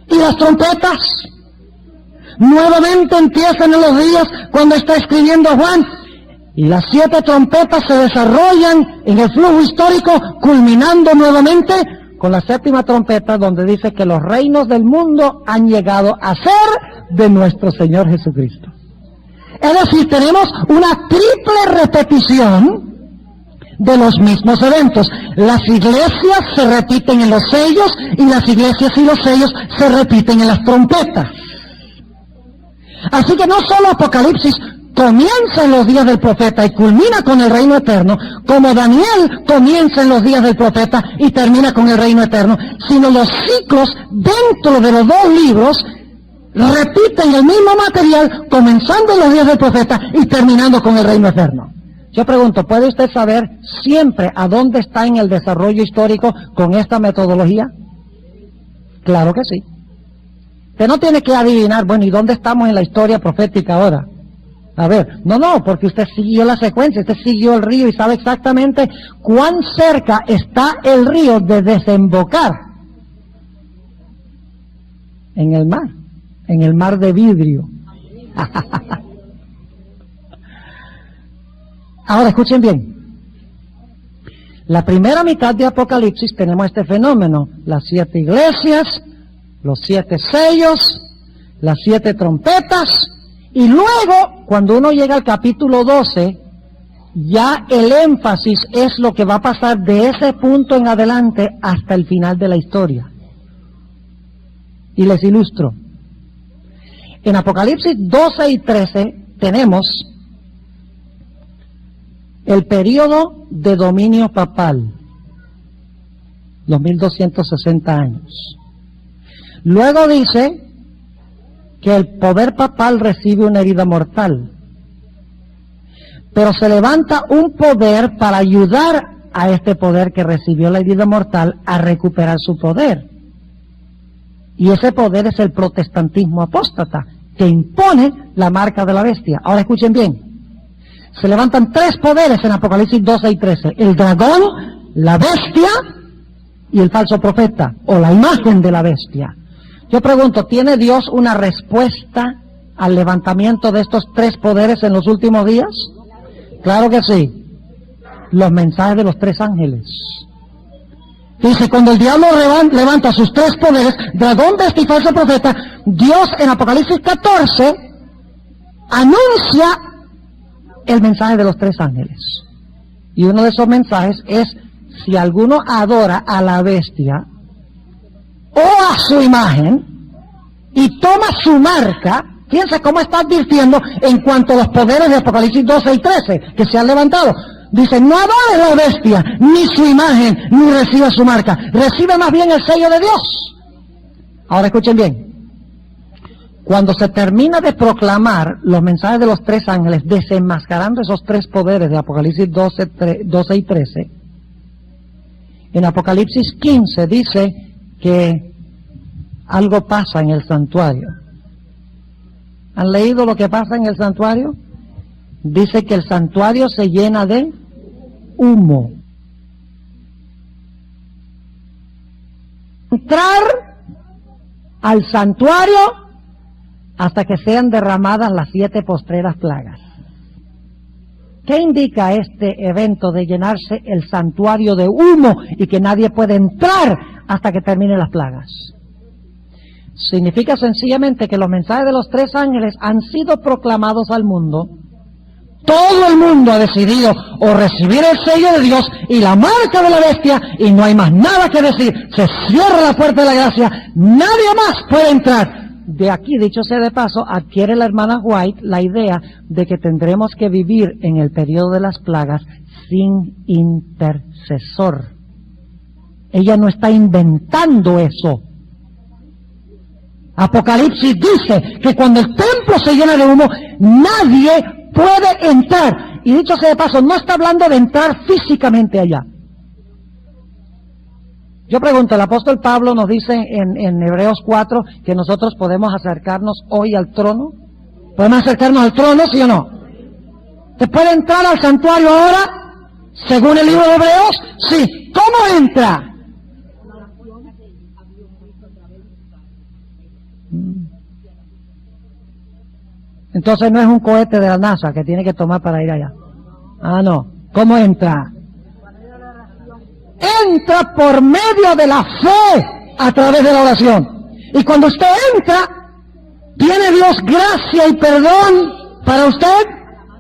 [SPEAKER 1] ¿Y las trompetas? Nuevamente empiezan en los días cuando está escribiendo Juan, y las 7 trompetas se desarrollan en el flujo histórico, culminando nuevamente con la 7ª trompeta, donde dice que los reinos del mundo han llegado a ser de nuestro Señor Jesucristo. Es decir, tenemos una triple repetición de los mismos eventos. Las iglesias se repiten en los sellos, y las iglesias y los sellos se repiten en las trompetas. Así que no solo Apocalipsis comienza en los días del profeta y culmina con el reino eterno, como Daniel comienza en los días del profeta y termina con el reino eterno, sino los ciclos dentro de los 2 libros repiten el mismo material, comenzando en los días del profeta y terminando con el reino eterno. Yo pregunto, ¿puede usted saber siempre a dónde está en el desarrollo histórico con esta metodología? Claro que sí. Usted no tiene que adivinar, bueno, ¿y dónde estamos en la historia profética ahora? A ver, no, porque usted siguió la secuencia, usted siguió el río y sabe exactamente cuán cerca está el río de desembocar en el mar de vidrio. Ahora escuchen bien. La primera mitad de Apocalipsis tenemos este fenómeno, las 7 iglesias, los 7 sellos, las 7 trompetas, y luego, cuando uno llega al capítulo 12, ya el énfasis es lo que va a pasar de ese punto en adelante hasta el final de la historia. Y les ilustro. En Apocalipsis 12 y 13 tenemos el periodo de dominio papal, los 1260 años. Luego dice que el poder papal recibe una herida mortal, pero se levanta un poder para ayudar a este poder que recibió la herida mortal a recuperar su poder. Y ese poder es el protestantismo apóstata, que impone la marca de la bestia. Ahora escuchen bien. Se levantan tres poderes en Apocalipsis 12 y 13. El dragón, la bestia y el falso profeta, o la imagen de la bestia. Yo pregunto, ¿tiene Dios una respuesta al levantamiento de estos tres poderes en los últimos días? Claro que sí. Los mensajes de los tres ángeles. Dice, cuando el diablo levanta sus tres poderes, dragón, bestia y falso profeta, Dios en Apocalipsis 14 anuncia el mensaje de los tres ángeles. Y uno de esos mensajes es, si alguno adora a la bestia o a su imagen y toma su marca, fíjense cómo está advirtiendo en cuanto a los poderes de Apocalipsis 12 y 13 que se han levantado. Dice, no adore la bestia, ni su imagen, ni reciba su marca. Recibe más bien el sello de Dios. Ahora escuchen bien. Cuando se termina de proclamar los mensajes de los tres ángeles, desenmascarando esos tres poderes de Apocalipsis 12 y 13, en Apocalipsis 15 dice que algo pasa en el santuario. ¿Han leído lo que pasa en el santuario? Dice que el santuario se llena de humo. Entrar al santuario hasta que sean derramadas las 7 postreras plagas. ¿Qué indica este evento de llenarse el santuario de humo y que nadie puede entrar hasta que terminen las plagas? Significa sencillamente que los mensajes de los tres ángeles han sido proclamados al mundo. Todo el mundo ha decidido o recibir el sello de Dios y la marca de la bestia, y no hay más nada que decir. Se cierra la puerta de la gracia, nadie más puede entrar. De aquí, dicho sea de paso, adquiere la hermana White la idea de que tendremos que vivir en el periodo de las plagas sin intercesor. Ella no está inventando eso. Apocalipsis dice que cuando el templo se llena de humo, nadie puede entrar. Y dicho sea de paso, no está hablando de entrar físicamente allá. Yo pregunto, el apóstol Pablo nos dice en Hebreos 4 que nosotros podemos acercarnos hoy al trono. ¿Podemos acercarnos al trono, sí o no? ¿Se puede entrar al santuario ahora? Según el libro de Hebreos, sí. ¿Cómo entra? Entonces no es un cohete de la NASA que tiene que tomar para ir allá. Ah, no. ¿Cómo entra? Entra por medio de la fe a través de la oración. Y cuando usted entra, ¿tiene Dios gracia y perdón para usted?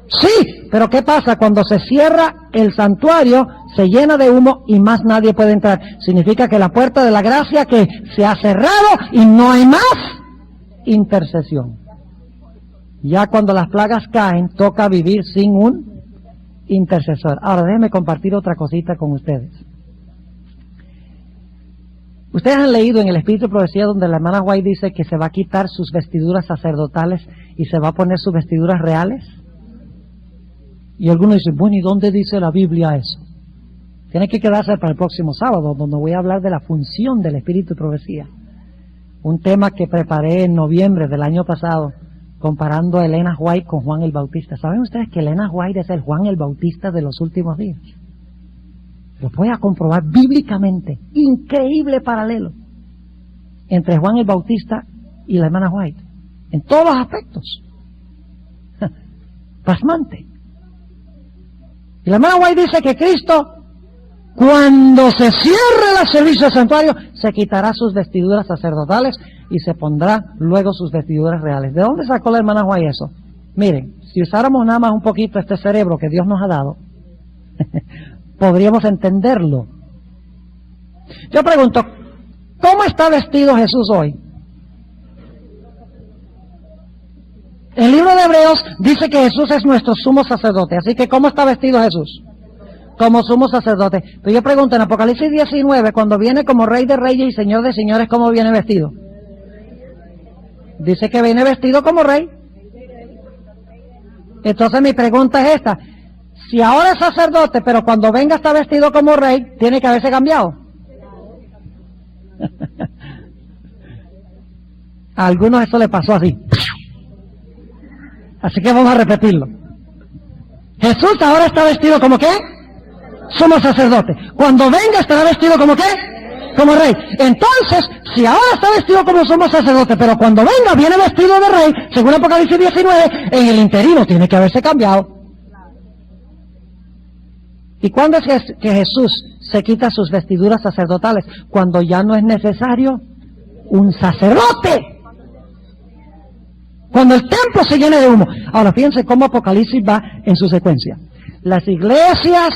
[SPEAKER 1] Sí. Pero ¿qué pasa? Cuando se cierra el santuario, se llena de humo y más nadie puede entrar. Significa que la puerta de la gracia que se ha cerrado y no hay más intercesión. Ya cuando las plagas caen, toca vivir sin un intercesor. Ahora déjenme compartir otra cosita con ustedes. Ustedes han leído en el Espíritu de Profecía donde la hermana White dice que se va a quitar sus vestiduras sacerdotales y se va a poner sus vestiduras reales. Y algunos dicen, bueno, ¿y dónde dice la Biblia eso? Tiene que quedarse para el próximo sábado, donde voy a hablar de la función del Espíritu de Profecía. Un tema que preparé en noviembre del año pasado, comparando a Elena White con Juan el Bautista. ¿Saben ustedes que Elena White es el Juan el Bautista de los últimos días? Lo voy a comprobar bíblicamente. Increíble paralelo entre Juan el Bautista y la hermana White. En todos los aspectos. Pasmante. Y la hermana White dice que Cristo, cuando se cierre el servicio del santuario, se quitará sus vestiduras sacerdotales y se pondrá luego sus vestiduras reales. ¿De dónde sacó la hermana White eso? Miren, si usáramos nada más un poquito este cerebro que Dios nos ha dado, podríamos entenderlo. Yo pregunto, ¿cómo está vestido Jesús hoy? El libro de Hebreos dice que Jesús es nuestro sumo sacerdote, así que ¿cómo está vestido Jesús? Como sumo sacerdote. Pero yo pregunto, en Apocalipsis 19, cuando viene como Rey de Reyes y Señor de Señores, ¿cómo viene vestido? Dice que viene vestido como Rey. Entonces mi pregunta es esta: si ahora es sacerdote, pero cuando venga está vestido como Rey, ¿tiene que haberse cambiado? A algunos eso le pasó así. Así que vamos a repetirlo. Jesús ahora está vestido como ¿qué? Sumo sacerdote. Cuando venga estará vestido como ¿qué? Como rey. Entonces, si ahora está vestido como sumo sacerdote, pero cuando venga viene vestido de rey, según Apocalipsis 19, en el interino tiene que haberse cambiado. ¿Y cuándo es que Jesús se quita sus vestiduras sacerdotales? Cuando ya no es necesario un sacerdote. Cuando el templo se llene de humo. Ahora fíjense cómo Apocalipsis va en su secuencia. Las iglesias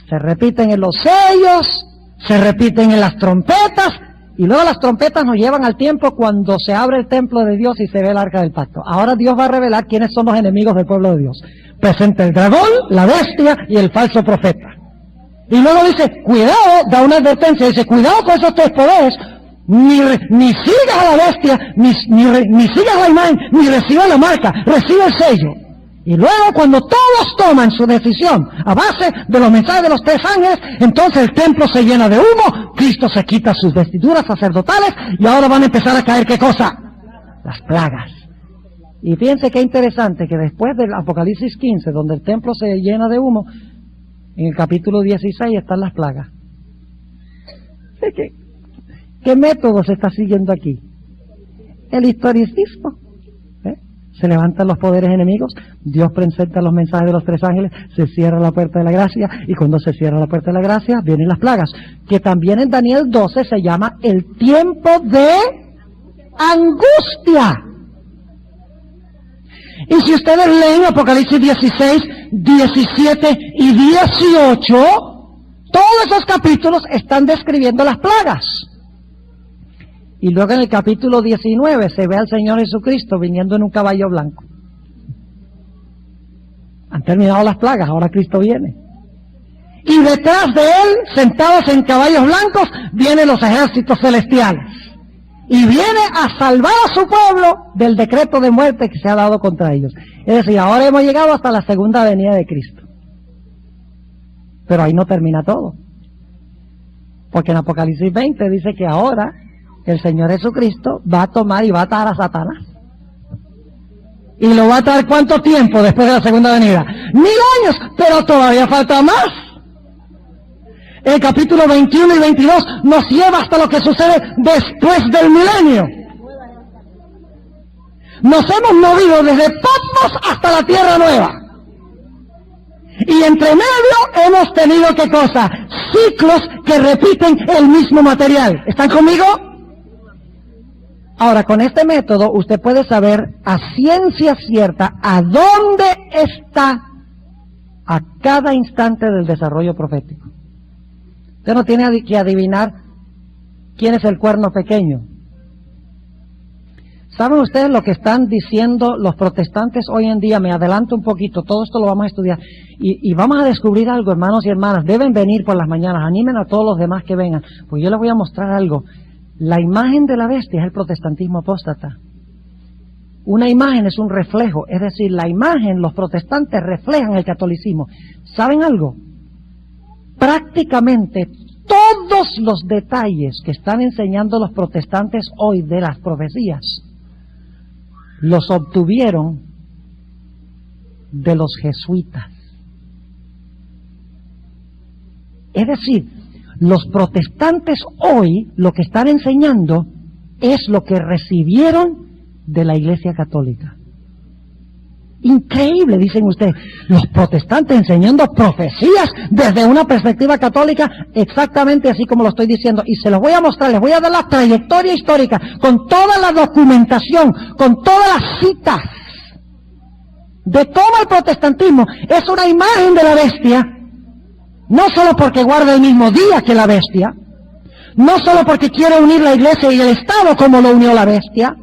[SPEAKER 1] se repiten en los sellos, se repiten en las trompetas, y luego las trompetas nos llevan al tiempo cuando se abre el templo de Dios y se ve el arca del pacto. Ahora Dios va a revelar quiénes son los enemigos del pueblo de Dios. Presenta el dragón, la bestia y el falso profeta. Y luego dice, cuidado, da una advertencia, dice, cuidado con esos tres poderes, ni sigas a la bestia, ni sigas la imagen, ni recibas la marca, recibe el sello. Y luego cuando todos toman su decisión a base de los mensajes de los tres ángeles, entonces el templo se llena de humo, Cristo se quita sus vestiduras sacerdotales y ahora van a empezar a caer ¿qué cosa? Las plagas. Y fíjense qué interesante que después del Apocalipsis 15, donde el templo se llena de humo, en el capítulo 16 están las plagas. ¿Qué método se está siguiendo aquí? El historicismo. Se levantan los poderes enemigos, Dios presenta los mensajes de los tres ángeles, se cierra la puerta de la gracia, y cuando se cierra la puerta de la gracia, vienen las plagas, que también en Daniel 12 se llama el tiempo de angustia. Y si ustedes leen Apocalipsis 16, 17 y 18, todos esos capítulos están describiendo las plagas. Y luego en el capítulo 19 se ve al Señor Jesucristo viniendo en un caballo blanco. Han terminado las plagas, ahora Cristo viene. Y detrás de Él, sentados en caballos blancos, vienen los ejércitos celestiales. Y viene a salvar a su pueblo del decreto de muerte que se ha dado contra ellos. Es decir, ahora hemos llegado hasta la segunda venida de Cristo. Pero ahí no termina todo. Porque en Apocalipsis 20 dice que ahora el Señor Jesucristo va a tomar y va a atar a Satanás. ¿Y lo va a atar cuánto tiempo después de la segunda venida? 1000 años, pero todavía falta más. El capítulo 21 y 22 nos lleva hasta lo que sucede después del milenio. Nos hemos movido desde Patmos hasta la Tierra Nueva. Y entre medio hemos tenido, ¿qué cosa? Ciclos que repiten el mismo material. ¿Están conmigo? Ahora, con este método usted puede saber a ciencia cierta a dónde está a cada instante del desarrollo profético. Usted no tiene que adivinar quién es el cuerno pequeño. ¿Saben ustedes lo que están diciendo los protestantes hoy en día? Me adelanto un poquito, todo esto lo vamos a estudiar. Y vamos a descubrir algo, hermanos y hermanas. Deben venir por las mañanas, animen a todos los demás que vengan, pues yo les voy a mostrar algo. La imagen de la bestia es el protestantismo apóstata. Una imagen es un reflejo, es decir, la imagen, los protestantes reflejan el catolicismo. ¿Saben algo? Prácticamente todos los detalles que están enseñando los protestantes hoy de las profecías los obtuvieron de los jesuitas. Es decir, los protestantes hoy lo que están enseñando es lo que recibieron de la Iglesia Católica. Increíble, dicen ustedes, los protestantes enseñando profecías desde una perspectiva católica, exactamente así como lo estoy diciendo. Y se los voy a mostrar, les voy a dar la trayectoria histórica, con toda la documentación, con todas las citas de todo el protestantismo. Es una imagen de la bestia, no solo porque guarda el mismo día que la bestia, no solo porque quiere unir la iglesia y el Estado como lo unió la bestia,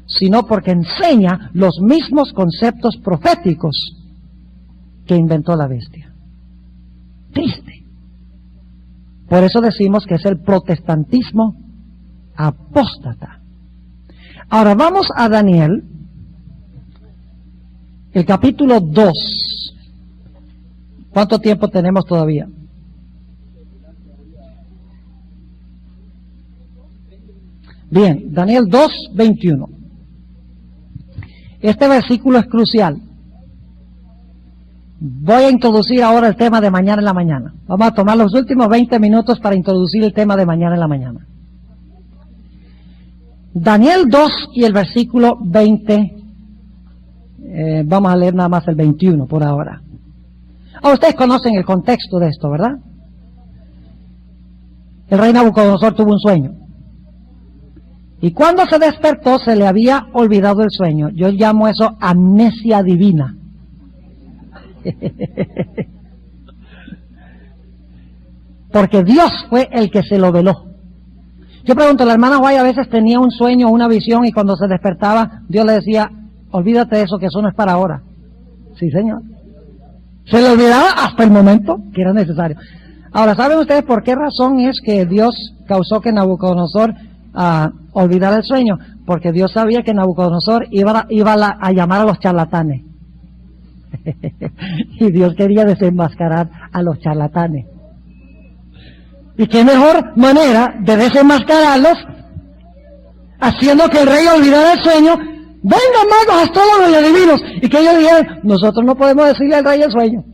[SPEAKER 1] sino porque enseña los mismos conceptos proféticos que inventó la bestia. Triste. Por eso decimos que es el protestantismo apóstata. Ahora vamos a Daniel, el capítulo 2. ¿Cuánto tiempo tenemos todavía? Bien, Daniel 2, 21. Este versículo es crucial. Voy a introducir ahora el tema de mañana en la mañana. Vamos a tomar los últimos 20 minutos para introducir el tema de mañana en la mañana. Daniel 2 y el versículo 20. Vamos a leer nada más el 21 por ahora. Ustedes conocen el contexto de esto, ¿verdad? El rey Nabucodonosor tuvo un sueño. Y cuando se despertó se le había olvidado el sueño. Yo llamo eso amnesia divina. Porque Dios fue el que se lo veló. Yo pregunto, la hermana Guay a veces tenía un sueño, una visión, y cuando se despertaba, Dios le decía, olvídate de eso, que eso no es para ahora. Sí, Señor. Se le olvidaba hasta el momento que era necesario. Ahora, ¿saben ustedes por qué razón es que Dios causó que Nabucodonosor olvidara el sueño? Porque Dios sabía que Nabucodonosor iba a llamar a los charlatanes. Y Dios quería desenmascarar a los charlatanes. ¿Y qué mejor manera de desenmascararlos? Haciendo que el rey olvidara el sueño. Vengan magos, astrólogos y adivinos. Y que ellos dijeran, nosotros no podemos decirle al rey el sueño.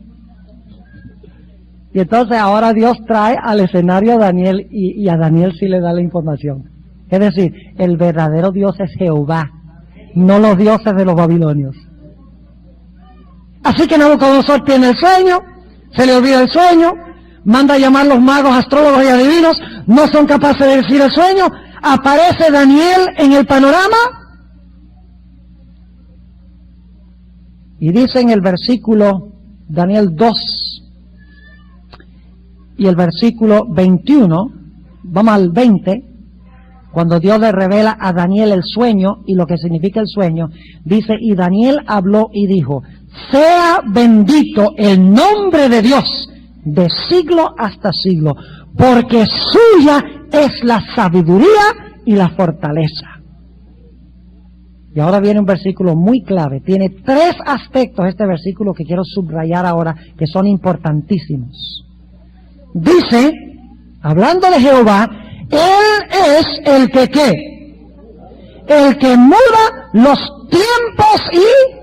[SPEAKER 1] Y entonces ahora Dios trae al escenario a Daniel y a Daniel sí le da la información. Es decir, el verdadero Dios es Jehová, no los dioses de los babilonios. Así que Nabucodonosor tiene el sueño, se le olvida el sueño, manda a llamar los magos, astrólogos y adivinos, no son capaces de decir el sueño, aparece Daniel en el panorama y dice en el versículo Daniel 2 y el versículo 21, vamos al 20, cuando Dios le revela a Daniel el sueño y lo que significa el sueño, dice, y Daniel habló y dijo, sea bendito el nombre de Dios de siglo hasta siglo, porque suya es la sabiduría y la fortaleza. Y ahora viene un versículo muy clave, tiene 3 aspectos este versículo que quiero subrayar ahora, que son importantísimos. Dice, hablando de Jehová, Él es el que ¿qué? El que muda los tiempos y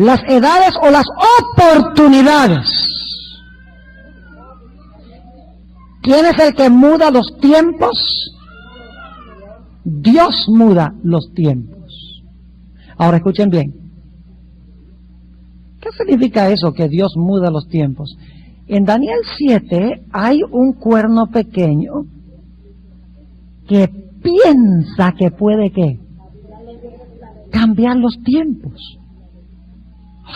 [SPEAKER 1] las edades o las oportunidades. ¿Quién es el que muda los tiempos? Dios muda los tiempos. Ahora escuchen bien. ¿Qué significa eso, que Dios muda los tiempos? En Daniel 7 hay un cuerno pequeño que piensa que puede ¿qué? Cambiar los tiempos.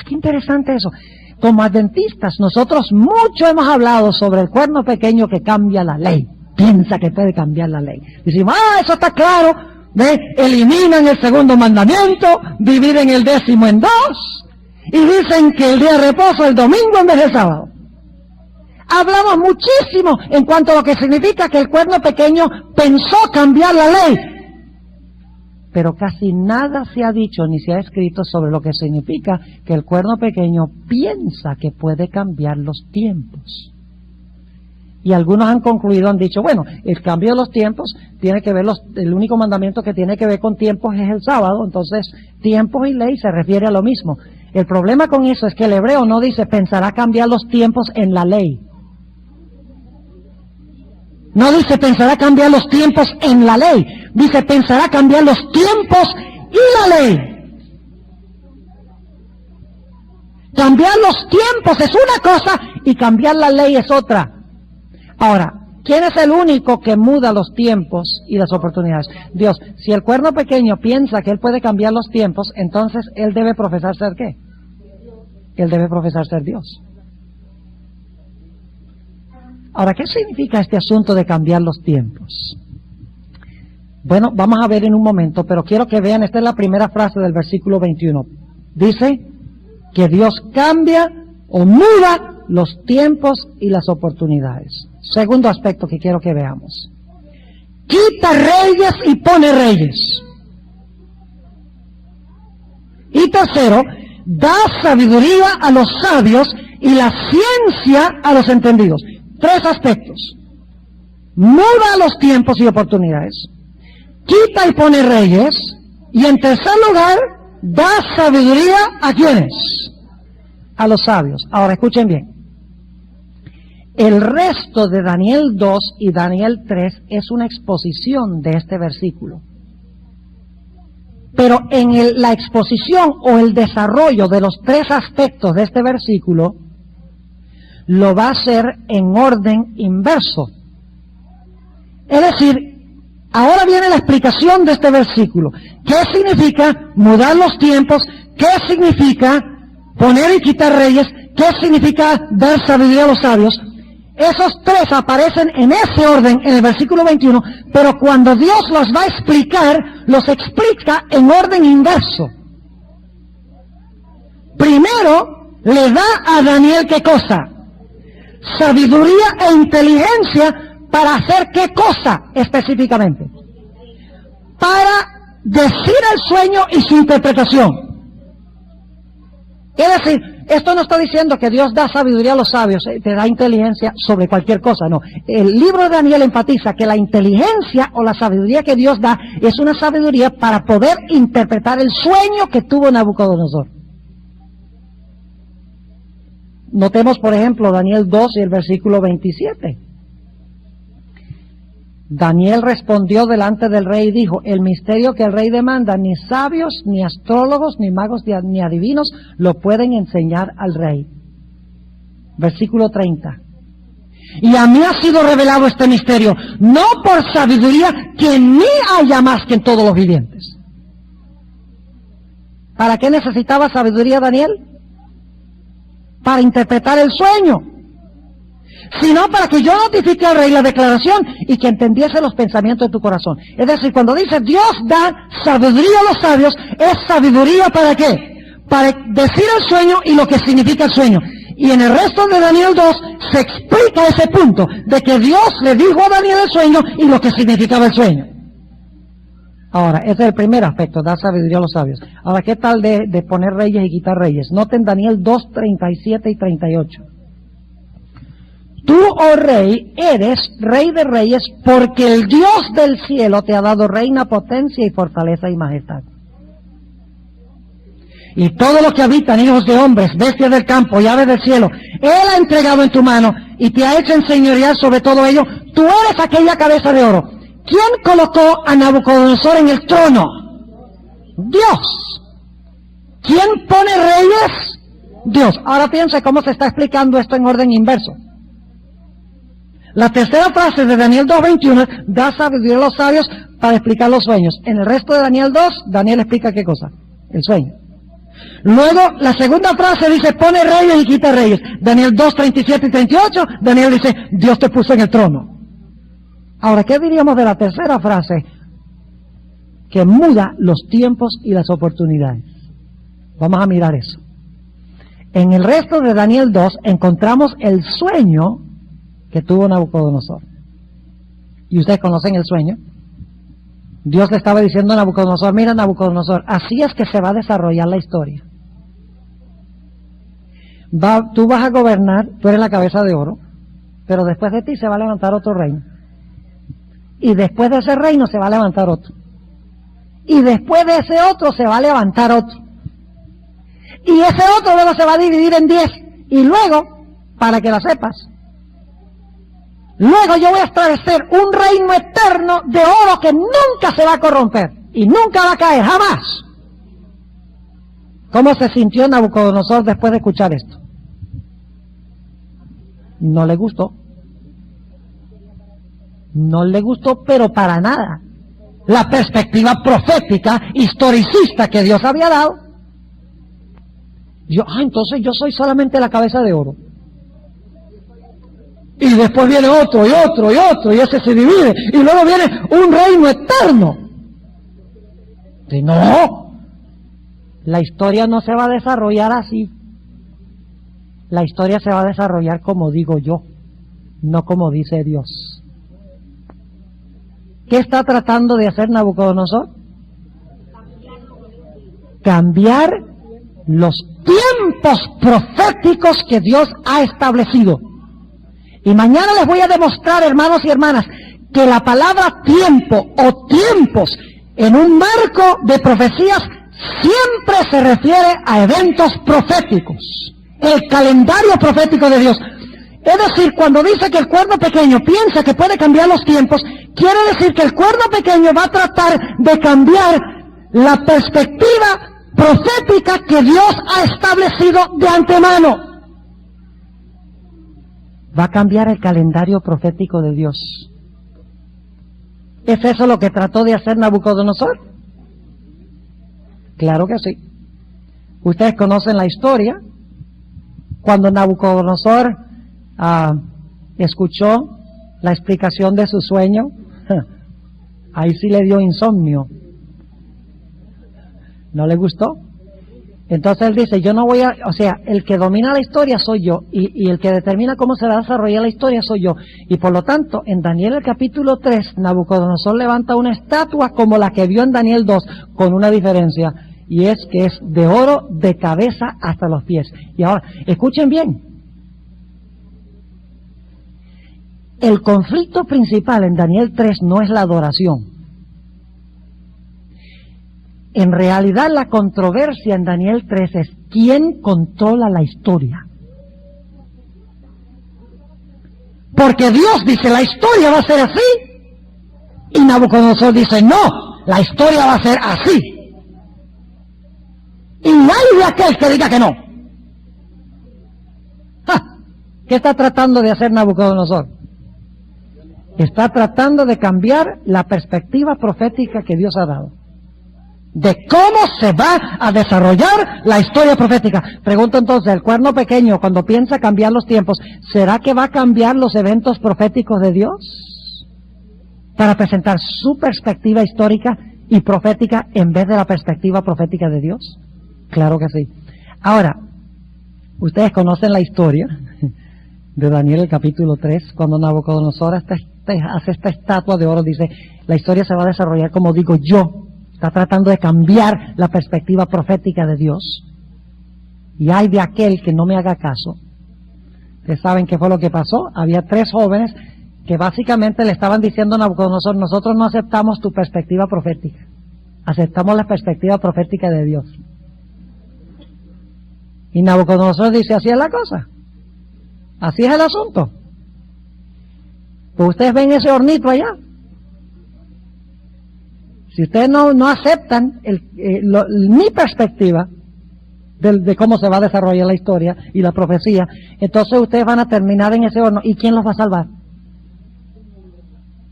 [SPEAKER 1] ¡Qué interesante eso! Como adventistas, nosotros mucho hemos hablado sobre el cuerno pequeño que cambia la ley. Piensa que puede cambiar la ley. Decimos, eso está claro. Eliminan el segundo mandamiento, dividen el 10º en 2 y dicen que el día de reposo el domingo en vez del sábado. Hablamos muchísimo en cuanto a lo que significa que el cuerno pequeño pensó cambiar la ley. Pero casi nada se ha dicho ni se ha escrito sobre lo que significa que el cuerno pequeño piensa que puede cambiar los tiempos. Y algunos han concluido, han dicho, bueno, el cambio de los tiempos tiene que ver, el único mandamiento que tiene que ver con tiempos es el sábado, entonces tiempos y ley se refiere a lo mismo. El problema con eso es que el hebreo no dice pensará cambiar los tiempos en la ley. No dice pensará cambiar los tiempos en la ley, dice pensará cambiar los tiempos y la ley. Cambiar los tiempos es una cosa y cambiar la ley es otra. Ahora, ¿quién es el único que muda los tiempos y las oportunidades? Dios. Si el cuerno pequeño piensa que él puede cambiar los tiempos, entonces él debe profesar ser ¿qué? Él debe profesar ser Dios. Ahora, ¿qué significa este asunto de cambiar los tiempos? Bueno, vamos a ver en un momento, pero quiero que vean, esta es la primera frase del versículo 21. Dice que Dios cambia o muda los tiempos y las oportunidades. Segundo aspecto que quiero que veamos. Quita reyes y pone reyes. Y tercero, da sabiduría a los sabios y la ciencia a los entendidos. 3 aspectos. Muda los tiempos y oportunidades. Quita y pone reyes. Y en tercer lugar, da sabiduría a ¿quiénes? a los sabios. Ahora escuchen bien. El resto de Daniel 2 y Daniel 3 es una exposición de este versículo. Pero en la exposición o el desarrollo de los tres aspectos de este versículo, lo va a hacer en orden inverso. Es decir, ahora viene la explicación de este versículo. ¿Qué significa mudar los tiempos? ¿Qué significa poner y quitar reyes? ¿Qué significa dar sabiduría a los sabios? Esos tres aparecen en ese orden en el versículo 21, pero cuando Dios los va a explicar, los explica en orden inverso. Primero, le da a Daniel ¿qué cosa? Sabiduría e inteligencia para hacer ¿qué cosa específicamente? Para decir el sueño y su interpretación. Es decir, esto no está diciendo que Dios da sabiduría a los sabios, te da inteligencia sobre cualquier cosa, no. El libro de Daniel enfatiza que la inteligencia o la sabiduría que Dios da es una sabiduría para poder interpretar el sueño que tuvo Nabucodonosor. Notemos, por ejemplo, Daniel 2 y el versículo 27. Daniel respondió delante del rey y dijo, el misterio que el rey demanda, ni sabios, ni astrólogos, ni magos, ni adivinos lo pueden enseñar al rey. Versículo 30. Y a mí ha sido revelado este misterio, no por sabiduría que ni haya más que en todos los vivientes. ¿Para qué necesitaba sabiduría Daniel? Para interpretar el sueño. Sino para que yo notifique al rey la declaración y que entendiese los pensamientos de tu corazón. Es decir, cuando dice Dios da sabiduría a los sabios, es sabiduría ¿para qué? Para decir el sueño y lo que significa el sueño. Y en el resto de Daniel 2 se explica ese punto de que Dios le dijo a Daniel el sueño y lo que significaba el sueño. Ahora, ese es el primer aspecto, dar sabiduría a los sabios. Ahora, ¿qué tal de poner reyes y quitar reyes? Noten Daniel 2, 37 y 38. Tú, oh rey, eres rey de reyes, porque el Dios del cielo te ha dado reina, potencia y fortaleza y majestad. Y todo lo que habitan, hijos de hombres, bestias del campo y aves del cielo, Él ha entregado en tu mano y te ha hecho enseñorear sobre todo ello. Tú eres aquella cabeza de oro. ¿Quién colocó a Nabucodonosor en el trono? Dios. ¿Quién pone reyes? Dios. Ahora piense cómo se está explicando esto en orden inverso. La tercera frase de Daniel 2.21 da sabiduría a los sabios para explicar los sueños. En el resto de Daniel 2, Daniel explica qué cosa, el sueño. Luego, la segunda frase dice, pone reyes y quita reyes. Daniel 2, 37 y 38, Daniel dice, Dios te puso en el trono. Ahora, ¿qué diríamos de la tercera frase? Que muda los tiempos y las oportunidades. Vamos a mirar eso. En el resto de Daniel 2 encontramos el sueño que tuvo Nabucodonosor. Y ustedes conocen el sueño. Dios le estaba diciendo a Nabucodonosor, mira Nabucodonosor, así es que se va a desarrollar la historia. Tú vas a gobernar, tú eres la cabeza de oro, pero después de ti se va a levantar otro reino. Y después de ese reino se va a levantar otro. Y después de ese otro se va a levantar otro. Y ese otro luego se va a dividir en 10. Y luego, para que la sepas, luego yo voy a establecer un reino eterno de oro que nunca se va a corromper y nunca va a caer, jamás. ¿Cómo se sintió Nabucodonosor después de escuchar esto? No le gustó. No le gustó, pero para nada. La perspectiva profética, historicista que Dios había dado. Entonces yo soy solamente la cabeza de oro. Y después viene otro, y otro, y otro, y ese se divide. Y luego viene un reino eterno. Y no, la historia no se va a desarrollar así. La historia se va a desarrollar como digo yo, no como dice Dios. ¿Qué está tratando de hacer Nabucodonosor? Cambiar los tiempos proféticos que Dios ha establecido. Y mañana les voy a demostrar, hermanos y hermanas, que la palabra tiempo o tiempos en un marco de profecías siempre se refiere a eventos proféticos. el calendario profético de Dios. Es decir, cuando dice que el cuerno pequeño piensa que puede cambiar los tiempos, quiere decir que el cuerno pequeño va a tratar de cambiar la perspectiva profética que Dios ha establecido de antemano. Va a cambiar el calendario profético de Dios. ¿Es eso lo que trató de hacer Nabucodonosor? Claro que sí. Ustedes conocen la historia. Cuando Nabucodonosor escuchó la explicación de su sueño, ahí sí le dio insomnio. ¿No le gustó? Entonces él dice, yo no voy a, o sea, el que domina la historia soy yo, y el que determina cómo se va a desarrollar la historia soy yo. Y por lo tanto, en Daniel el capítulo 3, Nabucodonosor levanta una estatua como la que vio en Daniel 2, con una diferencia, y es que es de oro de cabeza hasta los pies. Y ahora, escuchen bien, el conflicto principal en Daniel 3 no es la adoración. En realidad la controversia en Daniel 3 es quién controla la historia. Porque Dios dice la historia va a ser así, y Nabucodonosor dice no, la historia va a ser así. Y nadie de aquel que diga que no. ¿Qué está tratando de hacer Nabucodonosor? Está tratando de cambiar la perspectiva profética que Dios ha dado, de cómo se va a desarrollar la historia profética. Pregunto entonces, el cuerno pequeño, cuando piensa cambiar los tiempos, ¿será que va a cambiar los eventos proféticos de Dios para presentar su perspectiva histórica y profética en vez de la perspectiva profética de Dios? Claro que sí. Ahora, ustedes conocen la historia de Daniel el capítulo 3, cuando Nabucodonosor hace esta estatua de oro, dice, la historia se va a desarrollar como digo yo. Está tratando de cambiar la perspectiva profética de Dios. Y hay de aquel que no me haga caso. Ustedes saben qué fue lo que pasó. Había 3 jóvenes que básicamente le estaban diciendo a Nabucodonosor, nosotros no aceptamos tu perspectiva profética. Aceptamos la perspectiva profética de Dios. Y Nabucodonosor dice, así es la cosa. Así es el asunto. Pues ustedes ven ese hornito allá. Si ustedes no aceptan mi perspectiva de cómo se va a desarrollar la historia y la profecía, entonces ustedes van a terminar en ese horno. ¿Y quién los va a salvar?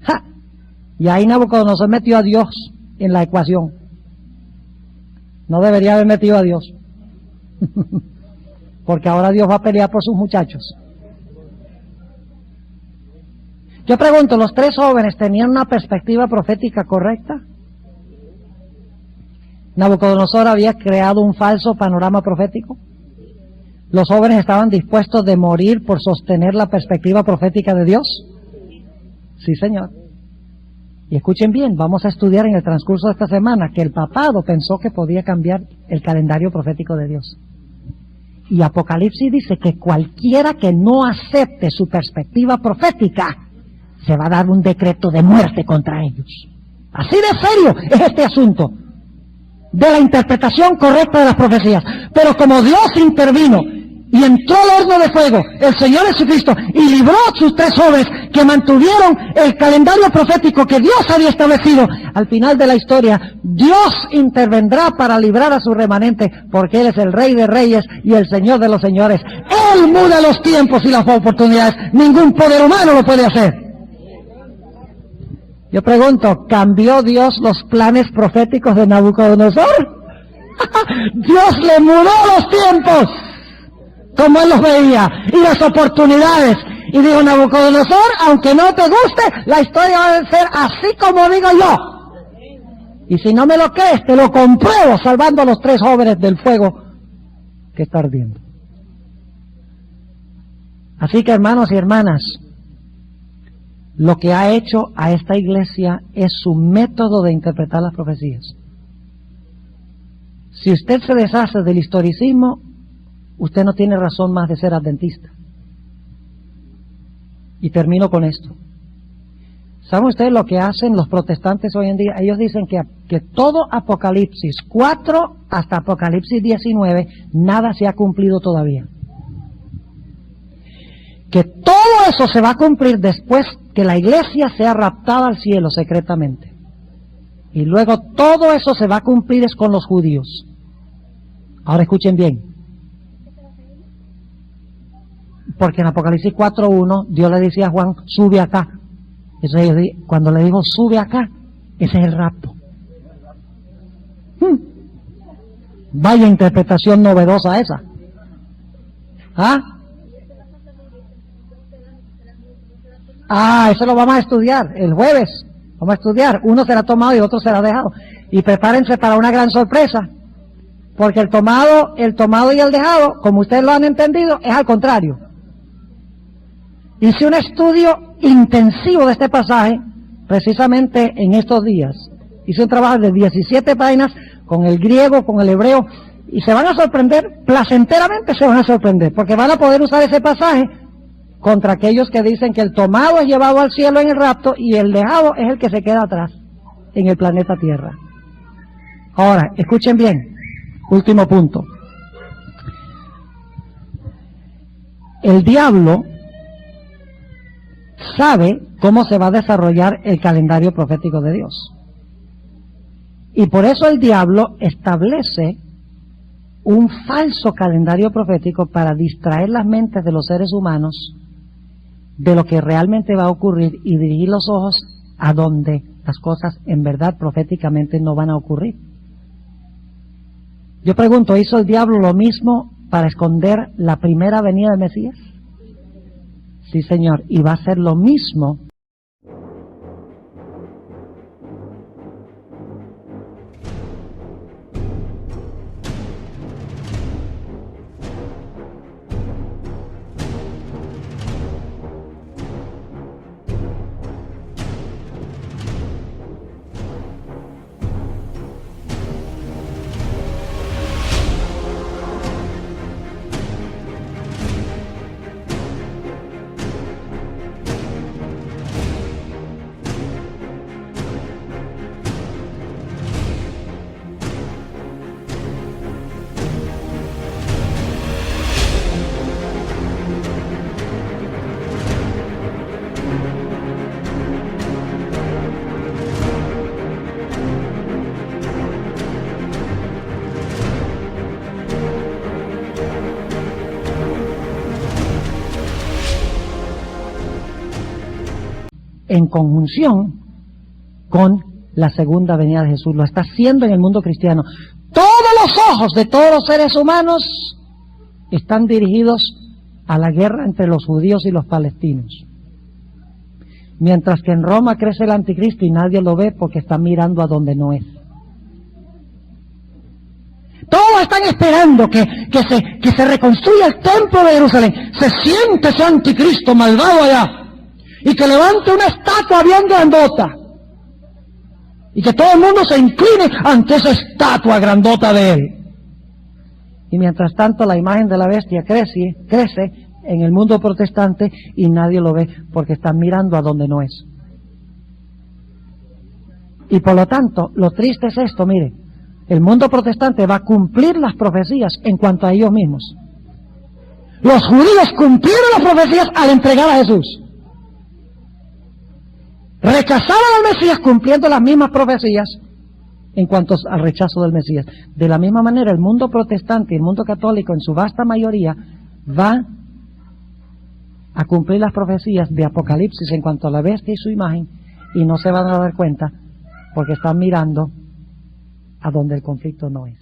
[SPEAKER 1] ¡Ja! Y ahí Nabucodonosor metió a Dios en la ecuación. No debería haber metido a Dios. Porque ahora Dios va a pelear por sus muchachos. Yo pregunto, ¿los 3 jóvenes tenían una perspectiva profética correcta? ¿Nabucodonosor había creado un falso panorama profético? ¿Los jóvenes estaban dispuestos de morir por sostener la perspectiva profética de Dios? Sí, señor. Y escuchen bien, vamos a estudiar en el transcurso de esta semana que el papado pensó que podía cambiar el calendario profético de Dios. Y Apocalipsis dice que cualquiera que no acepte su perspectiva profética, se va a dar un decreto de muerte contra ellos. Así de serio es este asunto de la interpretación correcta de las profecías. Pero como Dios intervino y entró al horno de fuego el Señor Jesucristo y libró a sus 3 jóvenes que mantuvieron el calendario profético que Dios había establecido, al final de la historia Dios intervendrá para librar a su remanente, porque Él es el Rey de Reyes y el Señor de los Señores. Él muda los tiempos y las oportunidades. Ningún poder humano lo puede hacer. Yo pregunto, ¿cambió Dios los planes proféticos de Nabucodonosor? Dios le mudó los tiempos, como Él los veía, y las oportunidades. Y dijo, Nabucodonosor, aunque no te guste, la historia va a ser así como digo yo. Y si no me lo crees, te lo compruebo salvando a los 3 jóvenes del fuego que está ardiendo. Así que, hermanos y hermanas, lo que ha hecho a esta iglesia es su método de interpretar las profecías. Si usted se deshace del historicismo, usted no tiene razón más de ser adventista. Y termino con esto. ¿Saben ustedes lo que hacen los protestantes hoy en día? Ellos dicen que todo Apocalipsis 4 hasta Apocalipsis 19, nada se ha cumplido todavía. eso se va a cumplir después que la iglesia sea raptada al cielo secretamente. Y luego todo eso se va a cumplir es con los judíos. Ahora escuchen bien. Porque en Apocalipsis 4.1 Dios le decía a Juan, sube acá. Entonces, cuando le dijo, sube acá, ese es el rapto. Vaya interpretación novedosa esa. Eso lo vamos a estudiar el jueves. Vamos a estudiar. Uno será tomado y otro será dejado. Y prepárense para una gran sorpresa. Porque el tomado y el dejado, como ustedes lo han entendido, es al contrario. Hice un estudio intensivo de este pasaje, precisamente en estos días. Hice un trabajo de 17 páginas con el griego, con el hebreo, y se van a sorprender, placenteramente se van a sorprender, porque van a poder usar ese pasaje contra aquellos que dicen que el tomado es llevado al cielo en el rapto y el dejado es el que se queda atrás en el planeta Tierra. Ahora, escuchen bien, último punto. El diablo sabe cómo se va a desarrollar el calendario profético de Dios. Y por eso el diablo establece un falso calendario profético para distraer las mentes de los seres humanos de lo que realmente va a ocurrir y dirigir los ojos a donde las cosas en verdad proféticamente no van a ocurrir. Yo pregunto, ¿hizo el diablo lo mismo para esconder la primera venida del Mesías? Sí, Señor, y va a ser lo mismo. En conjunción con la segunda venida de Jesús. Lo está haciendo en el mundo cristiano. Todos los ojos de todos los seres humanos están dirigidos a la guerra entre los judíos y los palestinos. Mientras que en Roma crece el anticristo y nadie lo ve porque está mirando a donde no es. Todos están esperando que se reconstruya el templo de Jerusalén. Se siente ese anticristo malvado allá. Y que levante una estatua bien grandota. Y que todo el mundo se incline ante esa estatua grandota de él. Y mientras tanto la imagen de la bestia crece en el mundo protestante y nadie lo ve porque están mirando a donde no es. Y por lo tanto, lo triste es esto, mire. El mundo protestante va a cumplir las profecías en cuanto a ellos mismos. Los judíos cumplieron las profecías al entregar a Jesús. Rechazaron al Mesías cumpliendo las mismas profecías en cuanto al rechazo del Mesías. De la misma manera, el mundo protestante y el mundo católico en su vasta mayoría va a cumplir las profecías de Apocalipsis en cuanto a la bestia y su imagen y no se van a dar cuenta porque están mirando a donde el conflicto no es.